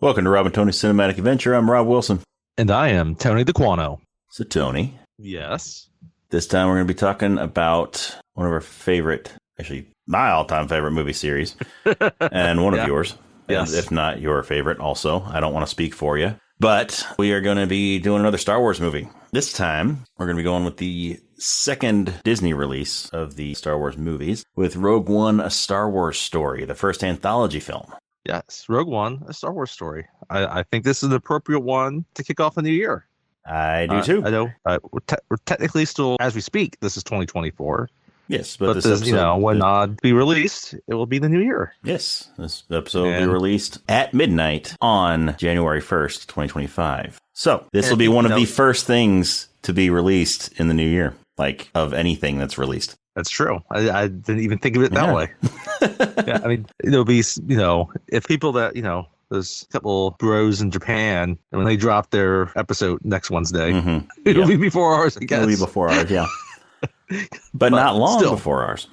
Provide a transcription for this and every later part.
Welcome to Rob and Tony's Cinematic Adventure. I'm Rob Wilson. And I am Tony DeQuano. So, Tony. Yes. This time we're going to be talking about one of our favorite, actually, my all-time favorite movie series, and one of yours. Yes. If not your favorite also. I don't want to speak for you. But we are going to be doing another Star Wars movie. This time, we're going to be going with the second Disney release of the Star Wars movies, with Rogue One, A Star Wars Story, the first anthology film. Yes. Rogue One, A Star Wars Story. I think this is an appropriate one to kick off a new year. I do too. I know we're technically still, as we speak, this is 2024. Yes, but this episode, when not be released, it will be the new year. Yes, this episode will be released at midnight on January 1st, 2025. So this will be one of the first things to be released in the new year, like of anything that's released. That's true. I didn't even think of it that way. I mean, it'll be, if people that, there's a couple bros in Japan, and when they drop their episode next Wednesday, it'll be before ours, I guess. It'll be before ours, yeah. but not long before ours.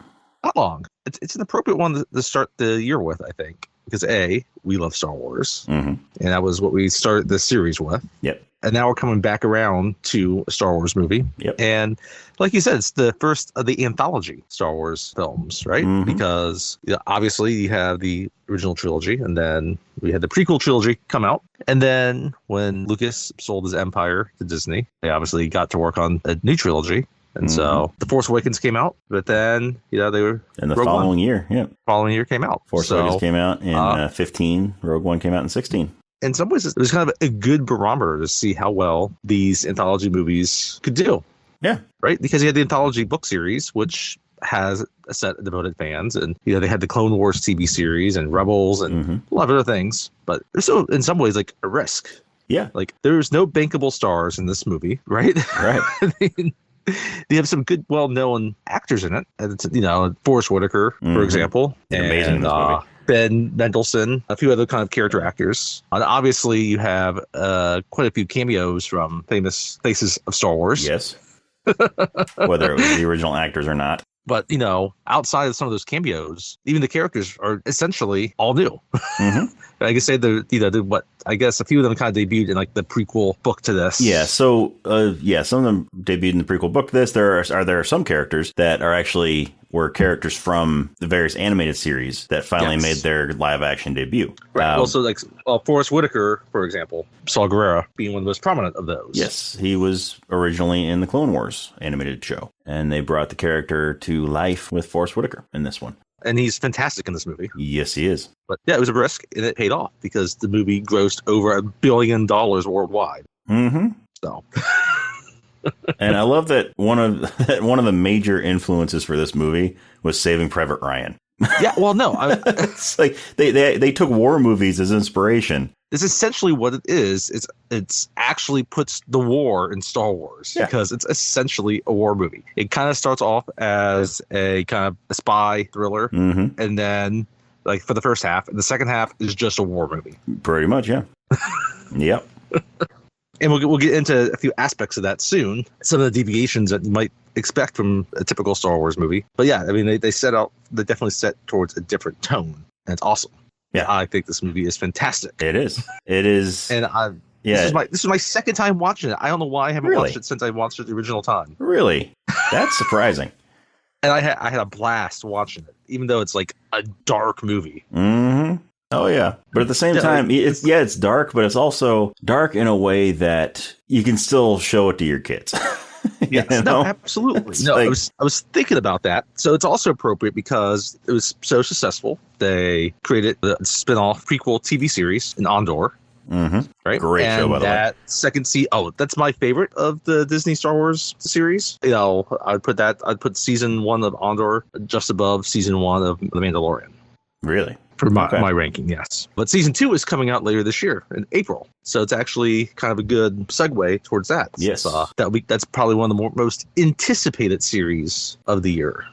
Not long. It's an appropriate one to start the year with, I think, because A, we love Star Wars, and that was what we started this series with. Yep. And now we're coming back around to a Star Wars movie. Yep. And like you said, it's the first of the anthology Star Wars films, right? Because obviously you have the original trilogy, and then we had the prequel trilogy come out. And then when Lucas sold his empire to Disney, they obviously got to work on a new trilogy. And so The Force Awakens came out, but then, they were... And the following year, following year came out. Force Awakens came out in 15. Rogue One came out in 16. In some ways, it was kind of a good barometer to see how well these anthology movies could do. Yeah. Right? Because you had the anthology book series, which has a set of devoted fans. And, they had the Clone Wars TV series and Rebels and a lot of other things. But there's still, in some ways, like a risk. Yeah. Like, there's no bankable stars in this movie, right? Right. I mean, they have some good, well-known actors in it. And it's, Forrest Whitaker, for example. They're amazing in this movie. Ben Mendelsohn, a few other kind of character actors. And obviously, you have quite a few cameos from famous faces of Star Wars. Yes. Whether it was the original actors or not. But, outside of some of those cameos, even the characters are essentially all new. I guess say I guess a few of them kind of debuted in like the prequel book to this. Yeah. So, some of them debuted in the prequel book to this. There are some characters that were characters from the various animated series that finally made their live action debut. Right. Also, Forrest Whitaker, for example, Saw Gerrera being one of the most prominent of those. Yes, he was originally in the Clone Wars animated show, and they brought the character to life with Forrest Whitaker in this one. And he's fantastic in this movie. Yes, he is. But yeah, it was a risk, and it paid off because the movie grossed over $1 billion worldwide. So. And I love that one of the major influences for this movie was Saving Private Ryan. Yeah, well, no. It's like they took war movies as inspiration. It's essentially what it is. It's actually puts the war in Star Wars because it's essentially a war movie. It kind of starts off as a kind of a spy thriller, and then like for the first half, and the second half is just a war movie. Pretty much, yeah. Yep. And we'll get into a few aspects of that soon. Some of the deviations that you might expect from a typical Star Wars movie. But yeah, I mean, they definitely set towards a different tone, and it's awesome. Yeah, I think this movie is fantastic. It is. And this is my second time watching it. I don't know why I haven't watched it since I watched it the original time. Really? That's surprising. And I had a blast watching it, even though it's like a dark movie. Oh, yeah. But at the same time, it's dark, but it's also dark in a way that you can still show it to your kids. Yes, no, absolutely. No, I was thinking about that. So it's also appropriate because it was so successful. They created the spin-off prequel TV series in Andor. Right? Great show, by the way. That second that's my favorite of the Disney Star Wars series. I'd put season 1 of Andor just above season 1 of The Mandalorian. Really? For my ranking, yes. But season 2 is coming out later this year in April. So it's actually kind of a good segue towards that. Yes. That's probably one of the most anticipated series of the year.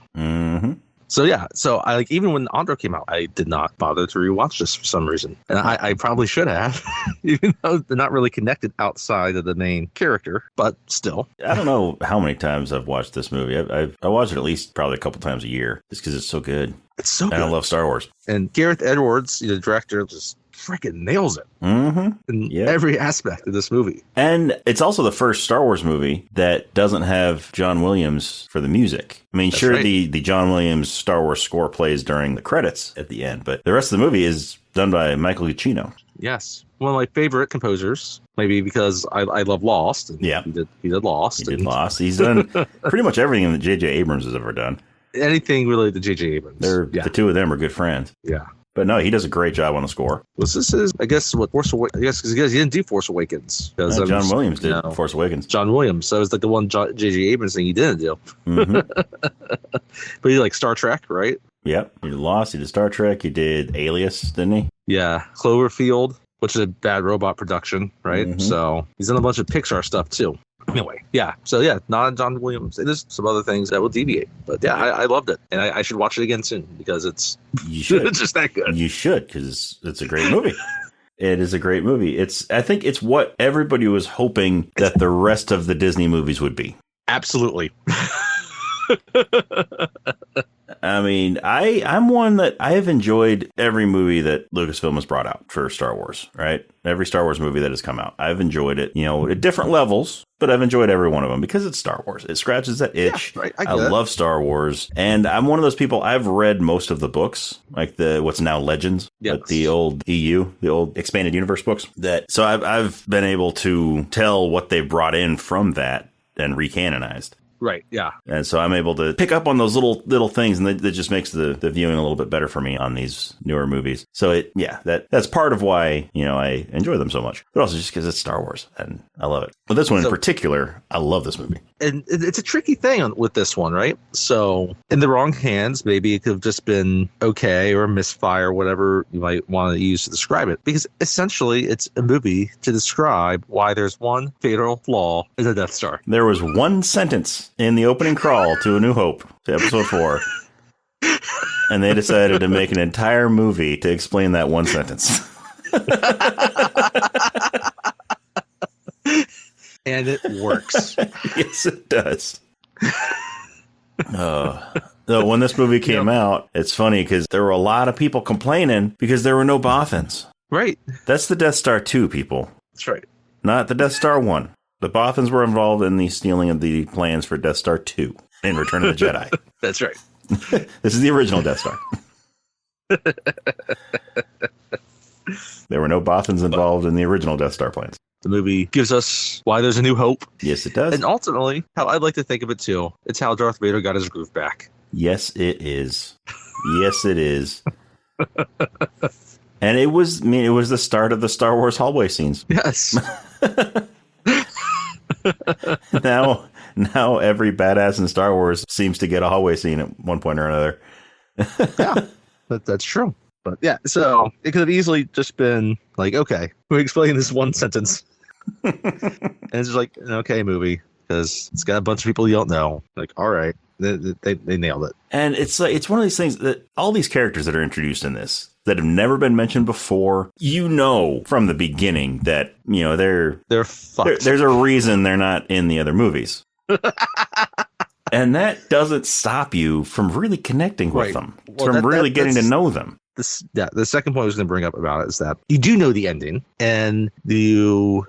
So yeah, I even when Andor came out, I did not bother to rewatch this for some reason. And I probably should have, even though they're not really connected outside of the main character, but still. I don't know how many times I've watched this movie. I watch it at least probably a couple times a year just because it's so good. It's so good. And I love Star Wars. And Gareth Edwards, the director, just freaking nails it in every aspect of this movie. And it's also the first Star Wars movie that doesn't have John Williams for the music. I mean, sure, the John Williams Star Wars score plays during the credits at the end, but the rest of the movie is done by Michael Giacchino. Yes. One of my favorite composers, maybe because I love Lost. And yeah. He did Lost. He did Lost. He's done pretty much everything that J.J. Abrams has ever done. Anything related to J.J. Abrams. The two of them are good friends. Yeah. But no, he does a great job on the score. Well, this is, I guess, what Force Awakens. I guess because he didn't do Force Awakens. John Williams did Force Awakens. John Williams. So it was like the one J.J. Abrams thing he didn't do. Mm-hmm. But he like Star Trek, right? Yep. He did Lost. He did Star Trek. He did Alias, didn't he? Yeah. Cloverfield, which is a Bad Robot production, right? Mm-hmm. So he's done a bunch of Pixar stuff too. Anyway, yeah. So yeah, not John Williams. There's some other things that will deviate, but yeah, I loved it, and I should watch it again soon because it's just that good. You should, because it's a great movie. It is a great movie. I think it's what everybody was hoping that the rest of the Disney movies would be. Absolutely. I mean, I'm one that I have enjoyed every movie that Lucasfilm has brought out for Star Wars, right? Every Star Wars movie that has come out. I've enjoyed it, at different levels, but I've enjoyed every one of them because it's Star Wars. It scratches that itch. Yeah, right. I love Star Wars. And I'm one of those people, I've read most of the books, like what's now Legends, but the old EU, the old Expanded Universe books. So I've been able to tell what they brought in from that and recanonized. Right, yeah. And so I'm able to pick up on those little things, and that just makes the viewing a little bit better for me on these newer movies. So that's part of why, I enjoy them so much. But also just because it's Star Wars, and I love it. But this one in particular, I love this movie. And it's a tricky thing with this one, right? So in the wrong hands, maybe it could have just been okay or a misfire, whatever you might want to use to describe it. Because essentially, it's a movie to describe why there's one fatal flaw in the Death Star. There was one sentence in the opening crawl to A New Hope, to episode 4. And they decided to make an entire movie to explain that one sentence. And it works. Yes, it does. When this movie came out, it's funny because there were a lot of people complaining because there were no Bothans. Right. That's the Death Star 2, people. That's right. Not the Death Star 1. The Bothans were involved in the stealing of the plans for Death Star 2 in Return of the Jedi. That's right. This is the original Death Star. There were no Bothans involved in the original Death Star plans. The movie gives us why there's a new hope. Yes, it does. And ultimately, how I'd like to think of it too, it's how Darth Vader got his groove back. Yes, it is. Yes, it is. And it was the start of the Star Wars hallway scenes. Yes. Now every badass in Star Wars seems to get a hallway scene at one point or another. Yeah, that's true. But yeah, so it could have easily just been like, okay, we explain this one sentence. And it's just like an okay movie because it's got a bunch of people you don't know. Like, all right, they nailed it. And it's one of these things that all these characters that are introduced in this that have never been mentioned before, from the beginning that, they're fucked. There's a reason they're not in the other movies. And that doesn't stop you from really connecting with them, from really getting to know them. The second point I was going to bring up about it is that you do know the ending, and it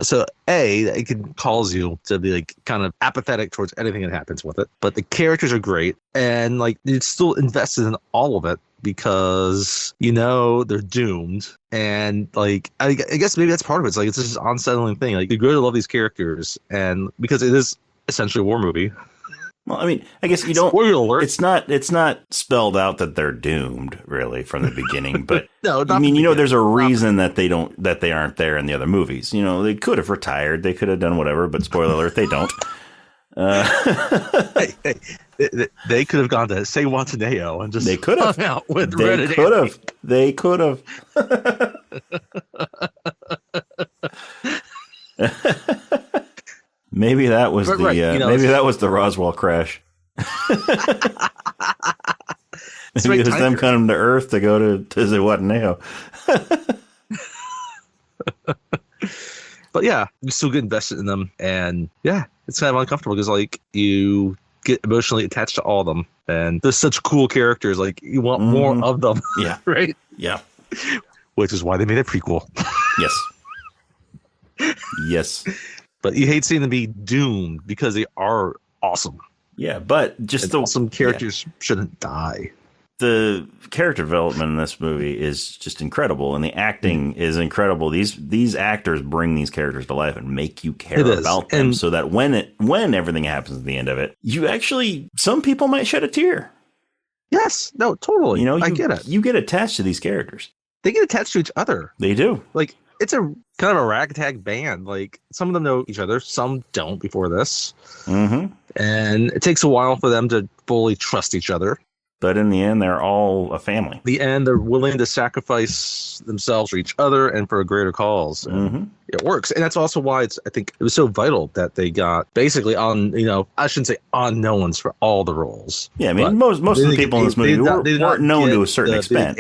can cause you to be like kind of apathetic towards anything that happens with it. But the characters are great, and like you're still invested in all of it because they're doomed, and like I guess maybe that's part of it. It's like it's just an unsettling thing. Like you grow to love these characters, and because it is essentially a war movie. Well, I mean, I guess you don't. Spoiler alert. It's not spelled out that they're doomed really from the beginning, but no, there's a reason that they aren't there in the other movies. They could have retired, they could have done whatever, but spoiler alert, they don't. They could have gone to Say Wataneo and just hung out with Red and Andy. They could have. Maybe that was that was the Roswell crash. Maybe it was them coming to Earth to go to Zihuatanejo. But yeah, you still get invested in them, and yeah, it's kind of uncomfortable because like you get emotionally attached to all of them. And they're such cool characters. Like, you want more of them. Yeah. Right? Yeah. Which is why they made a prequel. Yes. Yes. But you hate seeing them be doomed because they are awesome. Yeah, but just and awesome characters shouldn't die. The character development in this movie is just incredible, and the acting is incredible. These actors bring these characters to life and make you care about them, so that when everything happens at the end of it, you actually, some people might shed a tear. Yes, no, totally. You know, I get it. You get attached to these characters. They get attached to each other. They do. Like, it's a kind of a ragtag band. Like, some of them know each other, some don't before this. Mm-hmm. And it takes a while for them to fully trust each other. But in the end, they're all a family. The end, they're willing to sacrifice themselves for each other and for a greater cause. And it works. And that's also why I think it was so vital that they got basically I shouldn't say unknowns for all the roles. Yeah, I mean, most of the people in this movie weren't known to a certain extent.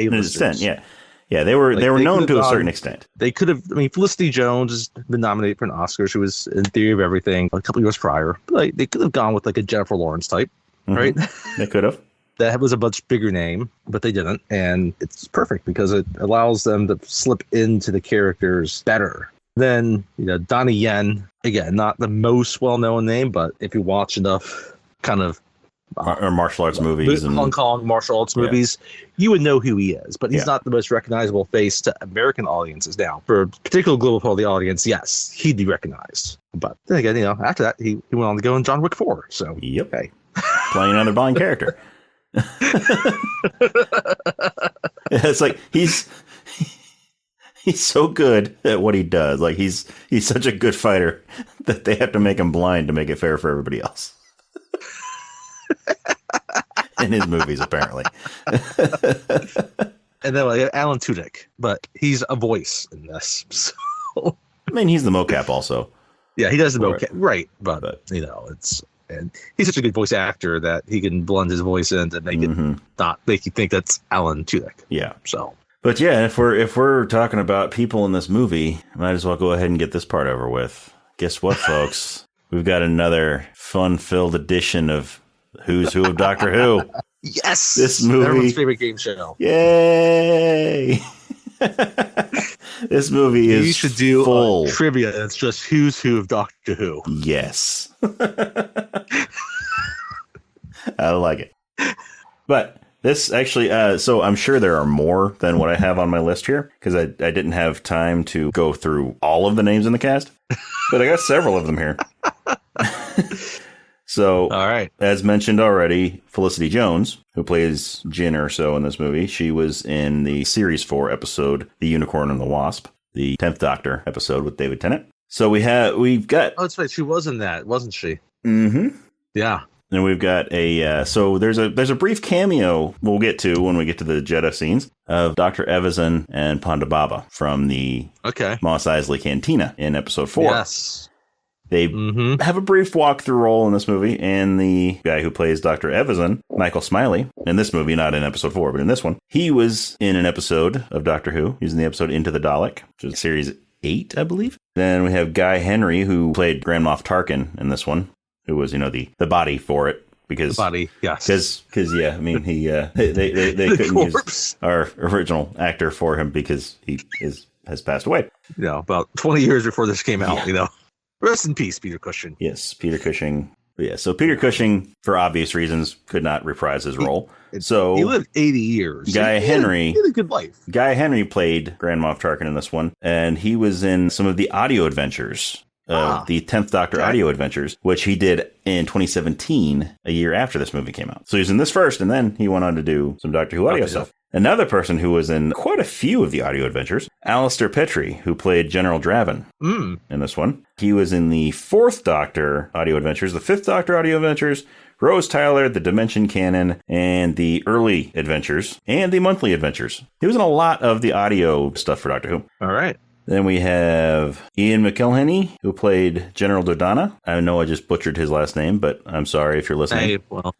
Yeah, they were known to a certain extent. They could have. I mean, Felicity Jones has been nominated for an Oscar. She was in Theory of Everything a couple years prior. Like, they could have gone with like a Jennifer Lawrence type, right? They could have. That was a much bigger name, but they didn't. And it's perfect because it allows them to slip into the characters better. Then, Donnie Yen, again, not the most well-known name, but if you watch enough kind of or martial arts movies and Hong Kong martial arts movies, you would know who he is. But he's not the most recognizable face to American audiences now. For a particular global part of the audience, yes, he'd be recognized. But then again, after that, he went on to go in John Wick 4. So, okay. Playing another blind character. It's like he's so good at what he does. Like, he's such a good fighter that they have to make him blind to make it fair for everybody else. In his movies, apparently. And then Alan Tudyk, but he's a voice in this. So. I mean, he's the mocap also. Yeah, he does the mocap, right? But and he's such a good voice actor that he can blend his voice in to make it not make you think that's Alan Tudyk. Yeah. So. But yeah, if we're talking about people in this movie, might as well go ahead and get this part over with. Guess what, folks? We've got another fun-filled edition of Who's Who of Doctor Who. Yes! This movie. Everyone's favorite game show. Yay! This movie is You should do full. Trivia that's just Who's Who of Doctor Who. Yes. I like it. But this actually, so I'm sure there are more than what I have on my list here, because I didn't have time to go through all of the names in the cast, but I got several of them here. So, all right. As mentioned already, Felicity Jones, who plays Jin Erso in this movie, she was in the Series 4 episode, The Unicorn and the Wasp, the 10th Doctor episode with David Tennant. So we've got... Oh, that's right. She was in that, wasn't she? Mm-hmm. Yeah. And we've got so there's a brief cameo we'll get to when we get to the Jeddah scenes of Dr. Evazan and Ponda Baba from the Mos Eisley Cantina in episode 4. Yes. They have a brief walkthrough role in this movie, and the guy who plays Dr. Evazan, Michael Smiley, in this movie, not in episode 4, but in this one, he was in an episode of Doctor Who. He was in the episode Into the Dalek, which is series 8, I believe. Then we have Guy Henry, who played Grand Moff Tarkin in this one, who was, the body for it. Because, the body, yes. Because I mean, he they couldn't use our original actor for him because he has passed away. About 20 years before this came out, Rest in peace, Peter Cushing. Yes, Peter Cushing. Yeah, so Peter Cushing, for obvious reasons, could not reprise his role. So he lived 80 years. Guy Henry he had a good life. Guy Henry played Grand Moff Tarkin in this one, and he was in some of the audio adventures. The 10th Doctor audio adventures, which he did in 2017, a year after this movie came out. So he was in this first, and then he went on to do some Doctor Who audio stuff. Another person who was in quite a few of the audio adventures, Alistair Petrie, who played General Draven in this one. He was in the 4th Doctor audio adventures, the 5th Doctor audio adventures, Rose Tyler, the Dimension Canon, and the early adventures, and the monthly adventures. He was in a lot of the audio stuff for Doctor Who. All right. Then we have Ian McElhenney, who played General Dodonna. I know I just butchered his last name, but I'm sorry if you're listening. Hey, well.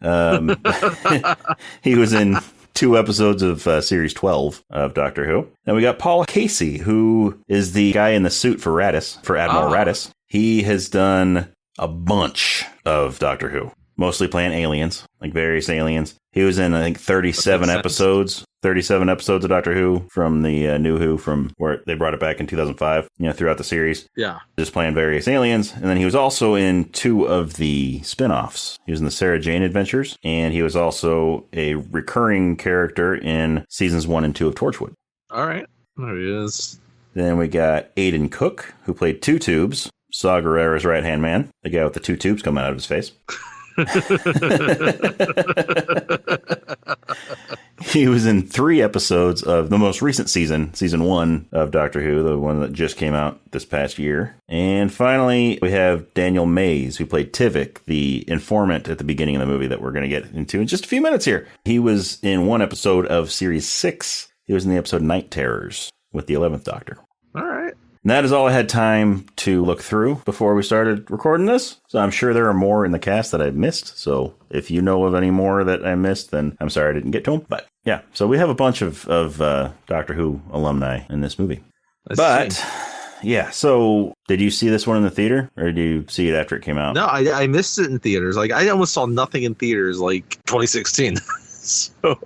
He was in 2 episodes of Series 12 of Doctor Who. Then we got Paul Casey, who is the guy in the suit for Admiral Radis. He has done a bunch of Doctor Who. mostly playing aliens, like various aliens. He was in, I think, 37 episodes. 37 episodes of Doctor Who from the New Who, from where they brought it back in 2005, throughout the series. Yeah. Just playing various aliens. And then he was also in 2 of the spin-offs. He was in the Sarah Jane Adventures, and he was also a recurring character in seasons 1 and 2 of Torchwood. All right. There he is. Then we got Aidan Cook, who played Two Tubes, Saw Gerrera's right-hand man, the guy with the 2 tubes coming out of his face. He was in 3 episodes of the most recent season 1 of Doctor Who, the one that just came out this past year. And finally, we have Daniel Mays, who played Tivik, the informant at the beginning of the movie that we're going to get into in just a few minutes here. He was in 1 episode of Series 6. He was in the episode Night Terrors with the 11th Doctor. All right. And that is all I had time to look through before we started recording this. So I'm sure there are more in the cast that I missed. So if you know of any more that I missed, then I'm sorry I didn't get to them. But yeah, so we have a bunch of Doctor Who alumni in this movie. Yeah, so did you see this one in the theater, or did you see it after it came out? No, I missed it in theaters. Like, I almost saw nothing in theaters like 2016. So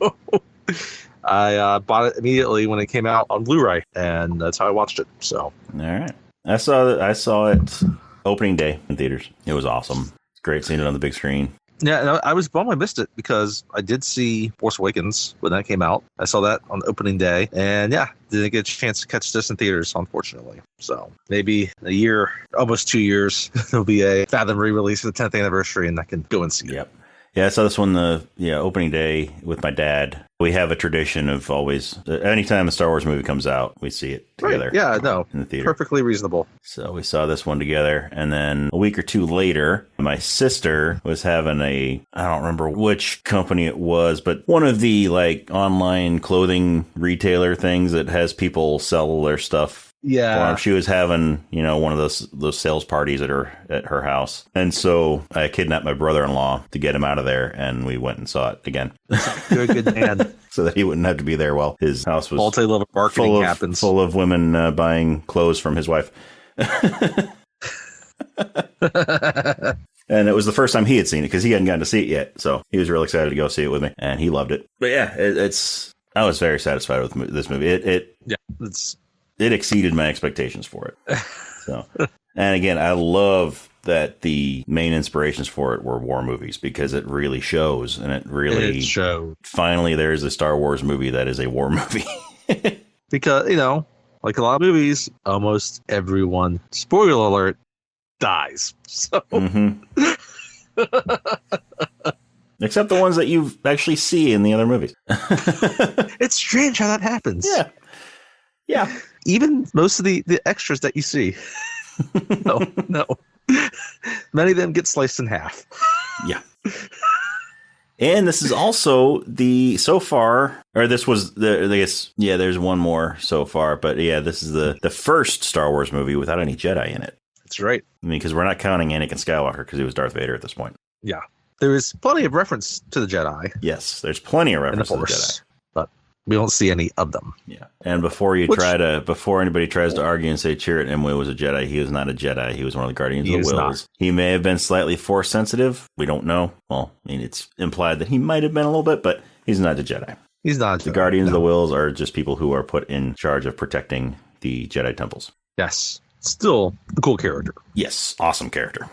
I bought it immediately when it came out on Blu-ray, and that's how I watched it. So, all right, I saw it opening day in theaters. It was awesome. It's great seeing it on the big screen. Yeah, and I was bummed I missed it because I did see Force Awakens when that came out. I saw that on opening day, and yeah, didn't get a chance to catch this in theaters, unfortunately. So maybe a year, almost 2 years, there'll be a Fathom re-release for the 10th anniversary, and I can go and see it. Yep. Yeah, I saw this one opening day with my dad. We have a tradition of always, anytime a Star Wars movie comes out, we see it together. Right. Yeah, no, in the theater. Perfectly reasonable. So we saw this one together, and then a week or 2 later, my sister was having I don't remember which company it was, but one of the like online clothing retailer things that has people sell their stuff. Yeah, she was having, one of those sales parties at her house. And so I kidnapped my brother-in-law to get him out of there, and we went and saw it again. You're a good man. So that he wouldn't have to be there while his house was multi-level marketing happens. Full of women buying clothes from his wife. And it was the first time he had seen it because he hadn't gotten to see it yet. So he was real excited to go see it with me, and he loved it. But yeah, I was very satisfied with this movie. It exceeded my expectations for it. So, and again, I love that the main inspirations for it were war movies, because it really shows, and it showed. Finally, there's a Star Wars movie that is a war movie. Because, like a lot of movies, almost everyone, spoiler alert, dies. So. Mm-hmm. Except the ones that you actually see in the other movies. It's strange how that happens. Yeah. Yeah. Even most of the extras that you see. No. Many of them get sliced in half. Yeah. And this is also there's one more so far, but yeah, this is the first Star Wars movie without any Jedi in it. That's right. I mean, because we're not counting Anakin Skywalker because he was Darth Vader at this point. Yeah. There is plenty of reference to the Jedi. Yes, there's plenty of reference to the Jedi. But we don't see any of them. Yeah. And before anybody tries to argue and say Chirrut Imwe was a Jedi, he was not a Jedi. He was one of the Guardians of the Wills. Not. He may have been slightly Force sensitive. We don't know. Well, I mean, it's implied that he might have been a little bit, but he's not a Jedi. He's not a Jedi. The Guardians of the Wills are just people who are put in charge of protecting the Jedi temples. Yes. Still a cool character. Yes. Awesome character.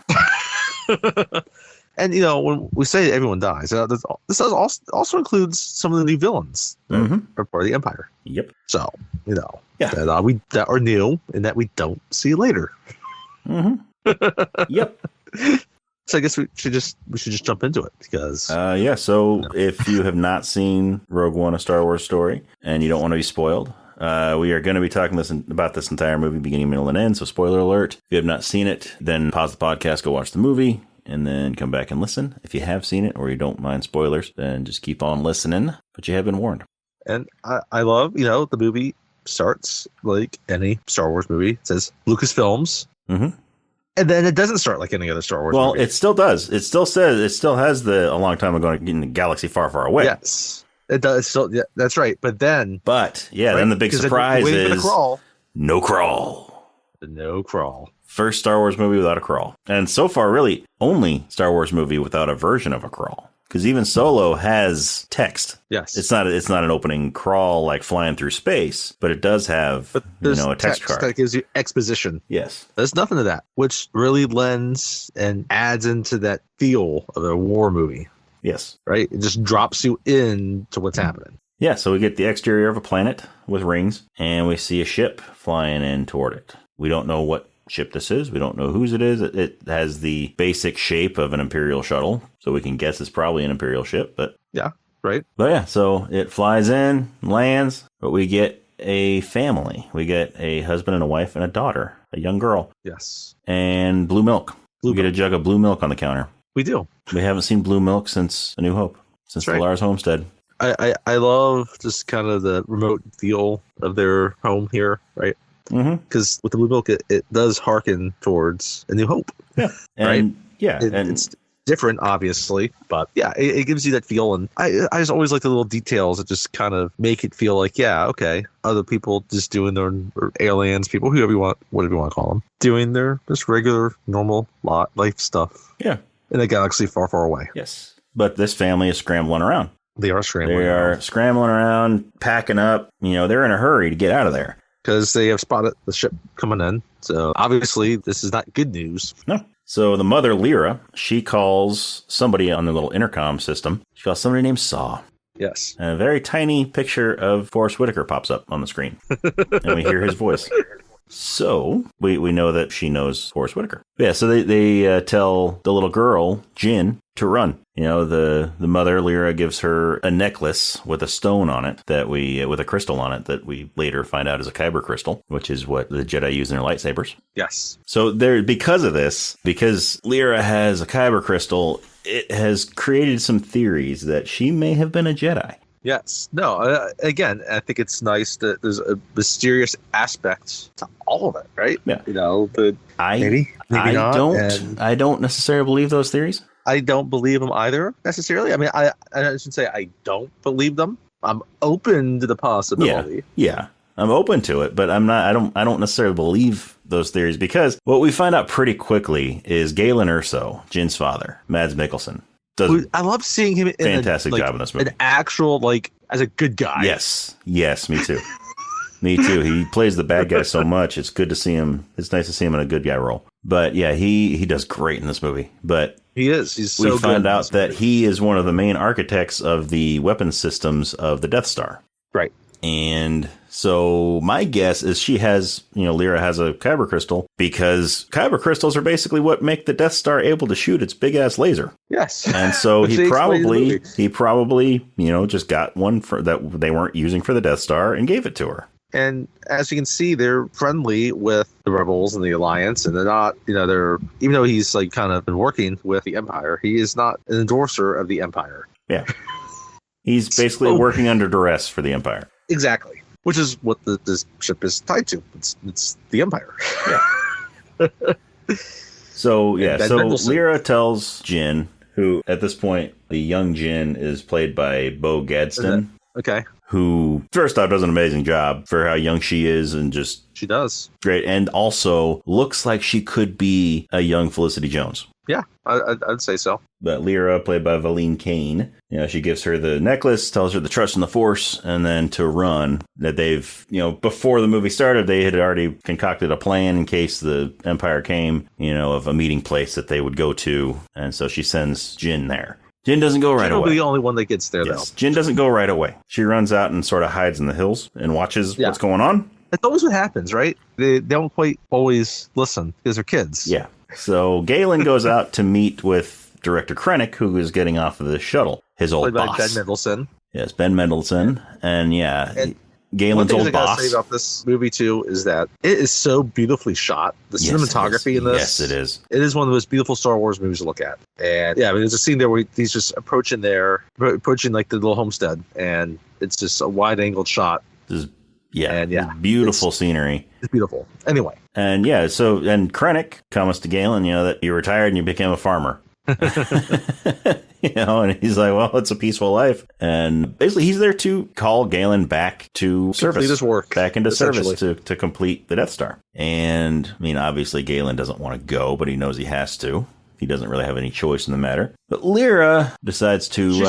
And, when we say everyone dies, this also includes some of the new villains that are part of the Empire. Yep. So, that are new and that we don't see later. Mm-hmm. Yep. So I guess we should just jump into it because. So if you have not seen Rogue One: A Star Wars Story and you don't want to be spoiled, we are going to be talking about this entire movie, beginning, middle, and end. So spoiler alert. If you have not seen it, then pause the podcast, go watch the movie, and then come back and listen. If you have seen it or you don't mind spoilers, then just keep on listening. But you have been warned. And I love, the movie starts like any Star Wars movie. It says Lucasfilms. Mm-hmm. And then it doesn't start like any other Star Wars movie. Well, it still does. It still has a long time ago in the galaxy far, far away. Yes. It does. So, yeah, that's right. But then. Then the big surprise is no crawl. No crawl. First Star Wars movie without a crawl. And so far, really, only Star Wars movie without a version of a crawl. Because even Solo has text. Yes. It's not an opening crawl like flying through space, but it does have, a text card. That gives you exposition. Yes. There's nothing to that, which really lends and adds into that feel of a war movie. Yes. Right? It just drops you into what's happening. Yeah, so we get the exterior of a planet with rings, and we see a ship flying in toward it. We don't know what ship this is. We don't know whose it is. It has the basic shape of an Imperial shuttle, so we can guess it's probably an Imperial ship. But yeah, right. But yeah, so it flies in, lands, but we get a family. We get a husband and a wife and a daughter, a young girl. Yes. And blue milk. We get a jug of blue milk on the counter. We do. We haven't seen blue milk since A New Hope, since the Lars homestead. I love just kind of the remote feel of their home here, right? Because with the blue milk, it does harken towards A New Hope. Yeah. Right? And it's different, obviously, but yeah, it gives you that feel. And I just always like the little details that just kind of make it feel like, yeah, okay, other people just doing their, or aliens, people, whatever you want to call them, doing their just regular, normal life stuff. Yeah. In a galaxy far, far away. Yes. But this family is scrambling around. They are scrambling. They are scrambling around, packing up. They're in a hurry to get out of there. Because they have spotted the ship coming in. So obviously, this is not good news. No. So the mother, Lyra, she calls somebody on the little intercom system. She calls somebody named Saw. Yes. And a very tiny picture of Forrest Whitaker pops up on the screen. And we hear his voice. So we know that she knows Forrest Whitaker. Yeah, so they tell the little girl, Jin, to run. The mother, Lyra, gives her a necklace with a stone on it with a crystal on it that we later find out is a kyber crystal, which is what the Jedi use in their lightsabers. Yes. So because Lyra has a kyber crystal, it has created some theories that she may have been a Jedi. Yes. No, again, I think it's nice that there's a mysterious aspect to all of it, right? Yeah. Maybe not. I don't necessarily believe those theories. I don't believe them either, necessarily. I mean, I shouldn't say I don't believe them. I'm open to the possibility. Yeah. I'm open to it, but I don't necessarily believe those theories, because what we find out pretty quickly is Galen Erso, Jin's father, Mads Mikkelsen, I love seeing him in fantastic job in this movie. An actual, as a good guy. Yes, me too. Me too. He plays the bad guy so much. It's good to see him. It's nice to see him in a good guy role. But yeah, he does great in this movie. But he is. He's so good. We find out that he is one of the main architects of the weapons systems of the Death Star. Right. And so my guess is she has, Lyra has a kyber crystal, because kyber crystals are basically what make the Death Star able to shoot its big ass laser. Yes. And so he probably, just got one that they weren't using for the Death Star and gave it to her. And as you can see, they're friendly with the Rebels and the Alliance, and they're not, they're, even though he's kind of been working with the Empire, he is not an endorser of the Empire. Yeah. He's basically working under duress for the Empire. Exactly. Which is what this ship is tied to. It's the Empire. Yeah. So Lyra tells Jin, who at this point, the young Jin is played by Bo Gadsden. Okay. Who, first off, does an amazing job for how young she is, and just... She does. Great. And also looks like she could be a young Felicity Jones. Yeah, I'd say so. But Lyra, played by Valine Kane, she gives her the necklace, tells her to trust in the Force, and then to run. That they've, before the movie started, they had already concocted a plan in case the Empire came, of a meeting place that they would go to. And so she sends Jin there. Jin doesn't go right away. She'll be the only one that gets there, though. Jin doesn't go right away. She runs out and sort of hides in the hills and watches what's going on. That's always what happens, right? They don't quite always listen because they're kids. Yeah. So Galen goes out to meet with Director Krennic, who is getting off of the shuttle. His old boss. Played by Ben Mendelsohn. Yes, Ben Mendelsohn. And Galen's old boss. One thing I gotta say about this movie, too, is that it is so beautifully shot. The cinematography in this. Yes, it is. It is one of the most beautiful Star Wars movies to look at. And there's a scene there where he's just approaching the little homestead. And it's just a wide angled shot. Beautiful scenery. It's beautiful. Anyway. And Krennic comments to Galen, that you retired and you became a farmer. And he's like, well, it's a peaceful life. And basically, he's there to call Galen back to service. Complete his work. Back into service to complete the Death Star. And, I mean, obviously, Galen doesn't want to go, but he knows he has to. He doesn't really have any choice in the matter. But Lyra decides to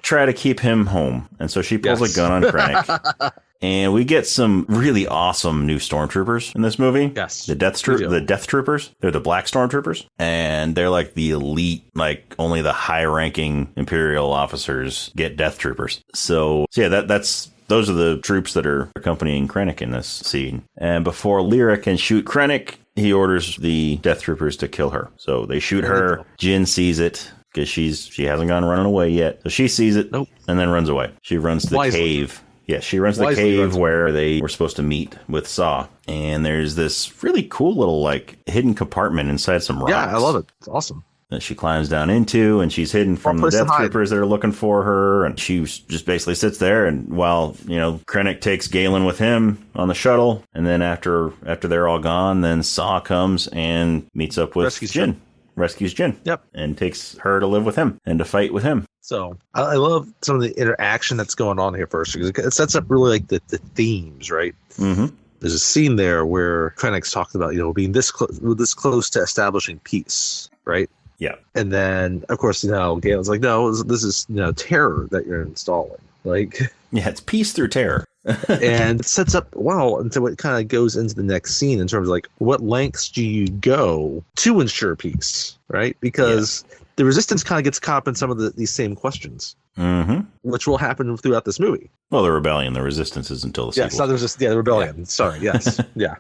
try to keep him home. And so she pulls a gun on Krennic. And we get some really awesome new stormtroopers in this movie. Yes. The Death Troopers. They're the black stormtroopers. And they're like the elite, like only the high-ranking Imperial officers get Death Troopers. So yeah, those are the troops that are accompanying Krennic in this scene. And before Lyra can shoot Krennic, he orders the Death Troopers to kill her. So they shoot her. Jyn sees it because she hasn't gone running away yet. So she sees it and then runs away. She runs to the cave. Yeah, she runs to the cave where they were supposed to meet with Saw. And there's this really cool little, like, hidden compartment inside some rocks. Yeah, I love it. It's awesome. That she climbs down into, and she's hidden from the Death Troopers that are looking for her. And she just basically sits there. And while, Krennic takes Galen with him on the shuttle. And then after they're all gone, then Saw comes and meets up with Jyn. Rescues Jyn. Yep. And takes her to live with him and to fight with him. So I love some of the interaction that's going on here first, because it sets up really like the themes, right? Mm-hmm. There's a scene there where Krennic's talked about, being this close to establishing peace, right? Yeah. And then, of course, Galen's like, no, this is, terror that you're installing. Like, yeah, it's peace through terror. And it sets up well until it kind of goes into the next scene in terms of like, what lengths do you go to ensure peace, right? Because the Resistance kind of gets caught up in some of these same questions, which will happen throughout this movie. Well, the Rebellion, the Resistance is until the sequel. Yeah, so there's just the Rebellion. Yeah. Sorry, yes, yeah.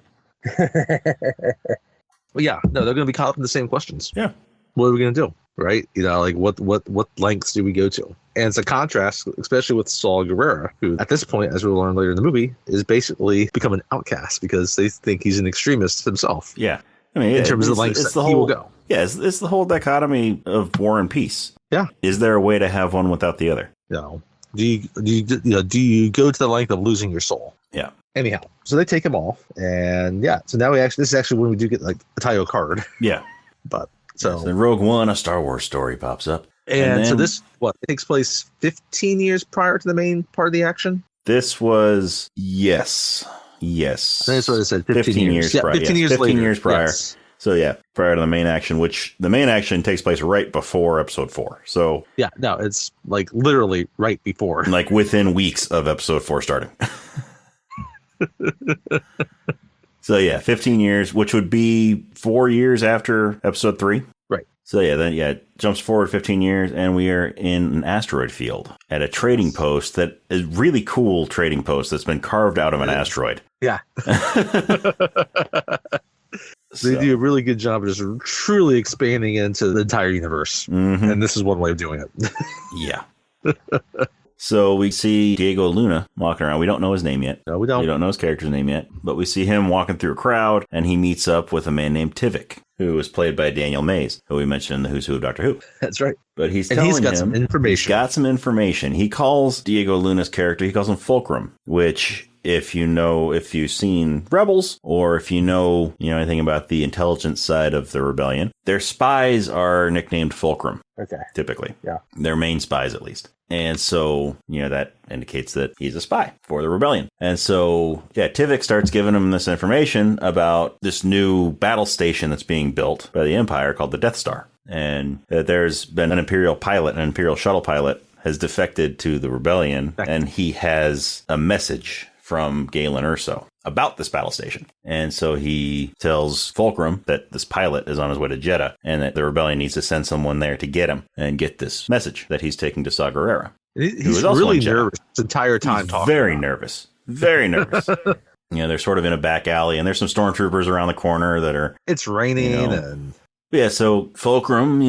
But yeah, no, they're going to be caught up in the same questions. Yeah. What are we going to do, right? Like what lengths do we go to? And it's a contrast, especially with Saw Gerrera, who at this point, as we'll learn later in the movie, is basically become an outcast because they think he's an extremist himself. Yeah. I mean, in terms of the lengths that he will go. Yeah, it's the whole dichotomy of war and peace. Yeah. Is there a way to have one without the other? No. Do you go to the length of losing your soul? Yeah. Anyhow, so they take him off, and so now this is actually when we do get like a title card. Yeah. But so in Rogue One, a Star Wars story pops up. And so this, it takes place 15 years prior to the main part of the action? This was, yes. I think that's what I said, 15 years. Prior. 15 years 15 later. years prior. Yes. So yeah, prior to the main action, which the main action takes place right before episode 4. So yeah, no, it's like literally right before. Like within weeks of episode 4 starting. So yeah, 15 years, which would be 4 years after episode 3. Right. So yeah, then it jumps forward 15 years, and we are in an asteroid field at a trading post that is really cool trading post that's been carved out of an asteroid. Yeah. They do a really good job of just truly expanding into the entire universe. Mm-hmm. And this is one way of doing it. Yeah. So we see Diego Luna walking around. We don't know his name yet. No, we don't. We don't know his character's name yet. But we see him walking through a crowd, and he meets up with a man named Tivik, who was played by Daniel Mays, who we mentioned in the Who's Who of Doctor Who. That's right. But he's got some information. He's got some information. He calls Diego Luna's character, he calls him Fulcrum, which... if you've seen Rebels, or if you know anything about the intelligence side of the Rebellion, their spies are nicknamed Fulcrum. Okay. Typically. Yeah. Their main spies, at least. And so, that indicates that he's a spy for the Rebellion. And so, Tivik starts giving him this information about this new battle station that's being built by the Empire called the Death Star. And that there's been an Imperial shuttle pilot has defected to the Rebellion, and he has a message from Galen Erso about this battle station. And so he tells Fulcrum that this pilot is on his way to Jeddah and that the Rebellion needs to send someone there to get him and get this message that he's taking to Saw Gerrera. He's really nervous the entire time talking. Very nervous. Very nervous. They're sort of in a back alley, and there's some stormtroopers around the corner that are... It's raining and... Yeah, so Fulcrum,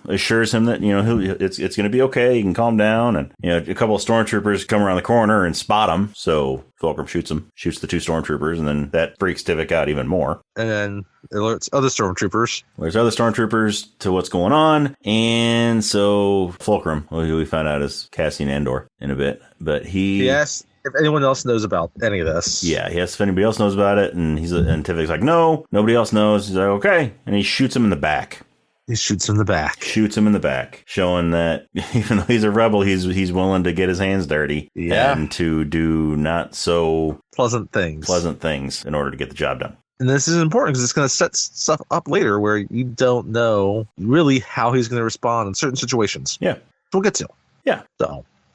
assures him that, it's going to be okay. He can calm down. And, a couple of stormtroopers come around the corner and spot him. So Fulcrum shoots the two stormtroopers, and then that freaks Tivik out even more. And then alerts other stormtroopers. There's other stormtroopers to what's going on. And so Fulcrum, who we find out is Cassian Andor in a bit, but he... Yes. If anyone else knows about any of this. Yeah, he asks if anybody else knows about it, and Tivik's like, no, nobody else knows. He's like, okay. And he shoots him in the back. He shoots him in the back. Shoots him in the back, showing that even though he's a rebel, he's willing to get his hands dirty and to do not so pleasant things in order to get the job done. And this is important because it's going to set stuff up later where you don't know really how he's going to respond in certain situations. Yeah. We'll get to. Yeah.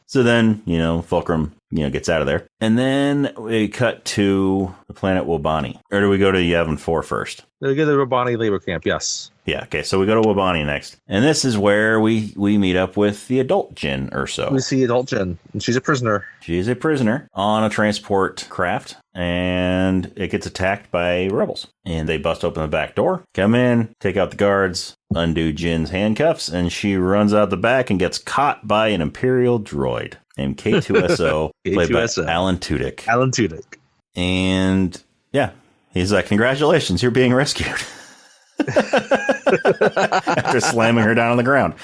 So then, Fulcrum, gets out of there. And then we cut to the planet Wobani. Or do we go to Yavin 4 first? We go to the Wobani labor camp, yes. Yeah, okay, so we go to Wobani next. And this is where we meet up with the adult Jin Urso. We see adult Jin, and she's a prisoner. She's a prisoner on a transport craft, and it gets attacked by rebels. And they bust open the back door, come in, take out the guards, undo Jin's handcuffs, and she runs out the back and gets caught by an Imperial droid named K2SO, played by Alan Tudyk. Alan Tudyk. And, yeah, he's like, congratulations, you're being rescued. After slamming her down on the ground.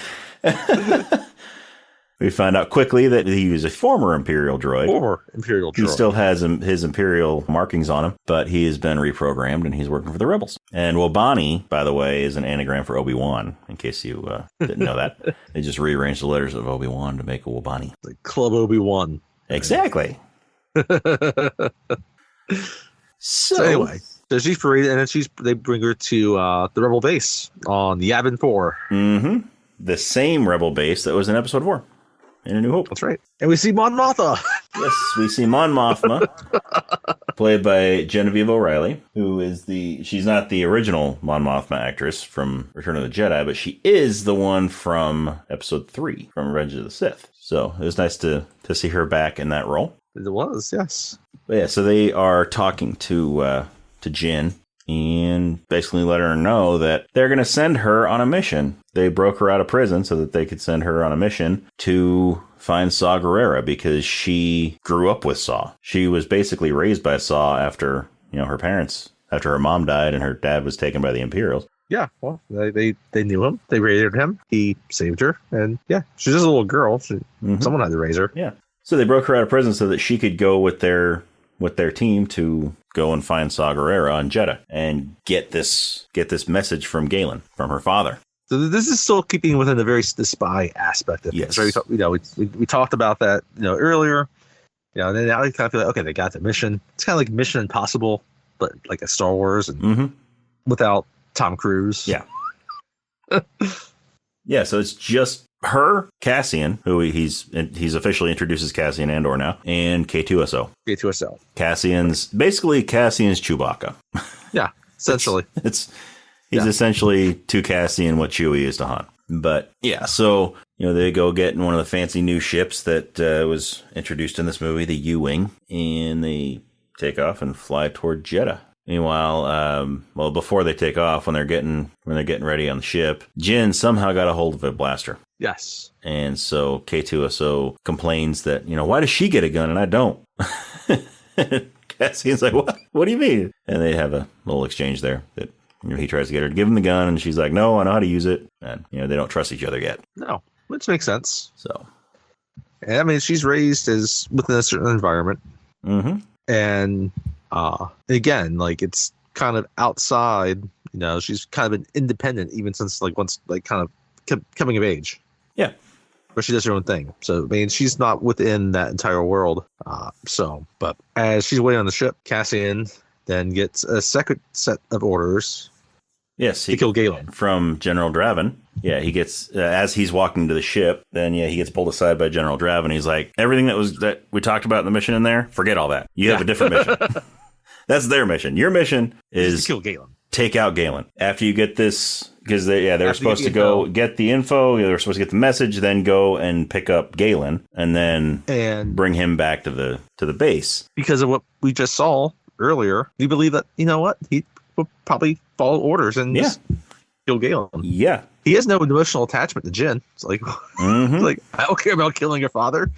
We find out quickly that he was a former Imperial droid. He still has his Imperial markings on him, but he has been reprogrammed and he's working for the rebels. And Wobani, by the way, is an anagram for Obi-Wan, in case you didn't know that. They just rearranged the letters of Obi-Wan to make a Wobani. Like Club Obi-Wan. Exactly. So anyway. So she's paraded, and then they bring her to the Rebel base on Yavin 4. Mm-hmm. The same Rebel base that was in Episode 4 in A New Hope. That's right. And we see Mon Mothma. Yes, we see Mon Mothma, played by Genevieve O'Reilly, who is she's not the original Mon Mothma actress from Return of the Jedi, but she is the one from Episode 3, from Revenge of the Sith. So it was nice to see her back in that role. It was, yes. But yeah, so they are talking to Jin and basically letting her know that they're going to send her on a mission. They broke her out of prison so that they could send her on a mission to find Saw Gerrera because she grew up with Saw. She was basically raised by Saw after, her parents, after her mom died and her dad was taken by the Imperials. Yeah, well, they knew him. They raised him. He saved her. And yeah, she's just a little girl. Someone had to raise her. Yeah. So they broke her out of prison so that she could go with their team to go and find Saw Gerrera on Jedha and get this message from Galen, from her father. So this is still keeping within the spy aspect of it. Yes. So we talked about that earlier. And then now we kind of feel like, okay, they got the mission. It's kind of like Mission Impossible, but like a Star Wars and without Tom Cruise. Yeah. Yeah, so it's just her, Cassian, who he's officially introduced as Cassian Andor now, and K2SO. Cassian's Chewbacca. Yeah, essentially. He's essentially to Cassian what Chewie is to Han. But yeah, so they go get in one of the fancy new ships that was introduced in this movie, the U-Wing, and they take off and fly toward Jedha. Meanwhile, before they take off, when they're getting ready on the ship, Jin somehow got a hold of a blaster. Yes. And so K2SO complains that, why does she get a gun and I don't? Cassian's like, what? What do you mean? And they have a little exchange there that he tries to get her to give him the gun and she's like, no, I know how to use it. And, they don't trust each other yet. No, which makes sense. So. And, I mean, she's raised as within a certain environment. Mm-hmm. And again, like it's kind of outside, she's kind of been independent even since once kind of coming of age. Yeah. But she does her own thing. So, I mean, she's not within that entire world. But as she's waiting on the ship, Cassian then gets a second set of orders. Yes. To kill Galen. From General Draven. Yeah, he gets, as he's walking to the ship, then he gets pulled aside by General Draven. He's like, everything that we talked about in the mission in there, forget all that. You have a different mission. That's their mission. Your mission is to kill Galen. Take out Galen. After you get this, because they were supposed to go get the info, they were supposed to get the message, then go and pick up Galen, and then bring him back to the base. Because of what we just saw earlier, we believe that, he will probably follow orders and just kill Galen. Yeah. He has no emotional attachment to Jin. It's like, I don't care about killing your father.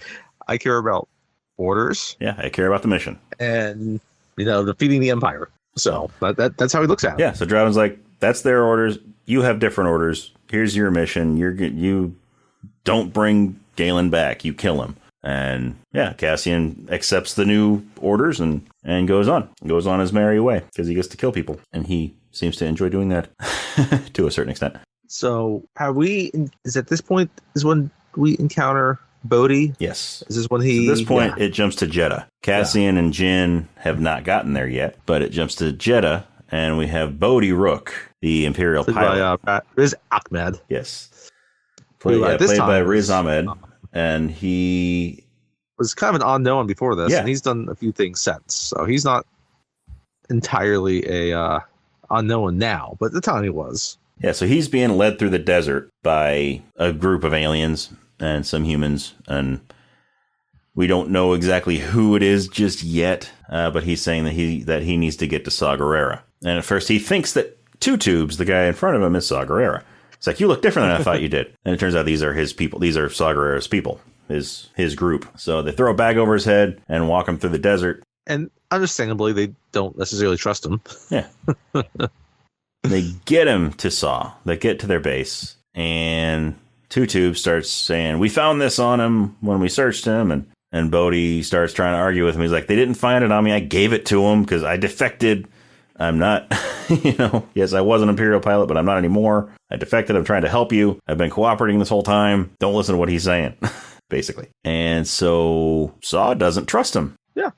I care about orders. Yeah, I care about the mission. And, defeating the Empire. So that's how he looks at it. Yeah, so Draven's like, that's their orders. You have different orders. Here's your mission. You don't bring Galen back. You kill him. And yeah, Cassian accepts the new orders and goes on his merry way because he gets to kill people. And he seems to enjoy doing that to a certain extent. So is at this point is when we encounter Bodhi? Yes. Is this when So at this point, it jumps to Jeddah. Cassian and Jin have not gotten there yet, but it jumps to Jeddah, and we have Bodhi Rook, the Imperial pilot. By Riz Ahmed. Yes. Played by Riz Ahmed, and he was kind of an unknown before this, Yeah. and he's done a few things since. So he's not entirely a unknown now, but at the time he was. Yeah, so he's being led through the desert by a group of aliens and some humans, and we don't know exactly who it is just yet, but he's saying that he needs to get to Saw Gerrera. And at first he thinks that Two Tubes, the guy in front of him, is Saw Gerrera. It's like, you look different than I thought you did. And it turns out these are his people. These are Saw Gerrera's people, his group. So they throw a bag over his head and walk him through the desert. And understandably, they don't necessarily trust him. Yeah. They get him to Saw. They get to their base, and Two Tubes starts saying, we found this on him when we searched him, and Bodhi starts trying to argue with him. He's like, they didn't find it on me. I gave it to him because I defected. I'm not, yes, I was an Imperial pilot, but I'm not anymore. I defected. I'm trying to help you. I've been cooperating this whole time. Don't listen to what he's saying, basically. And so Saw doesn't trust him. Yeah.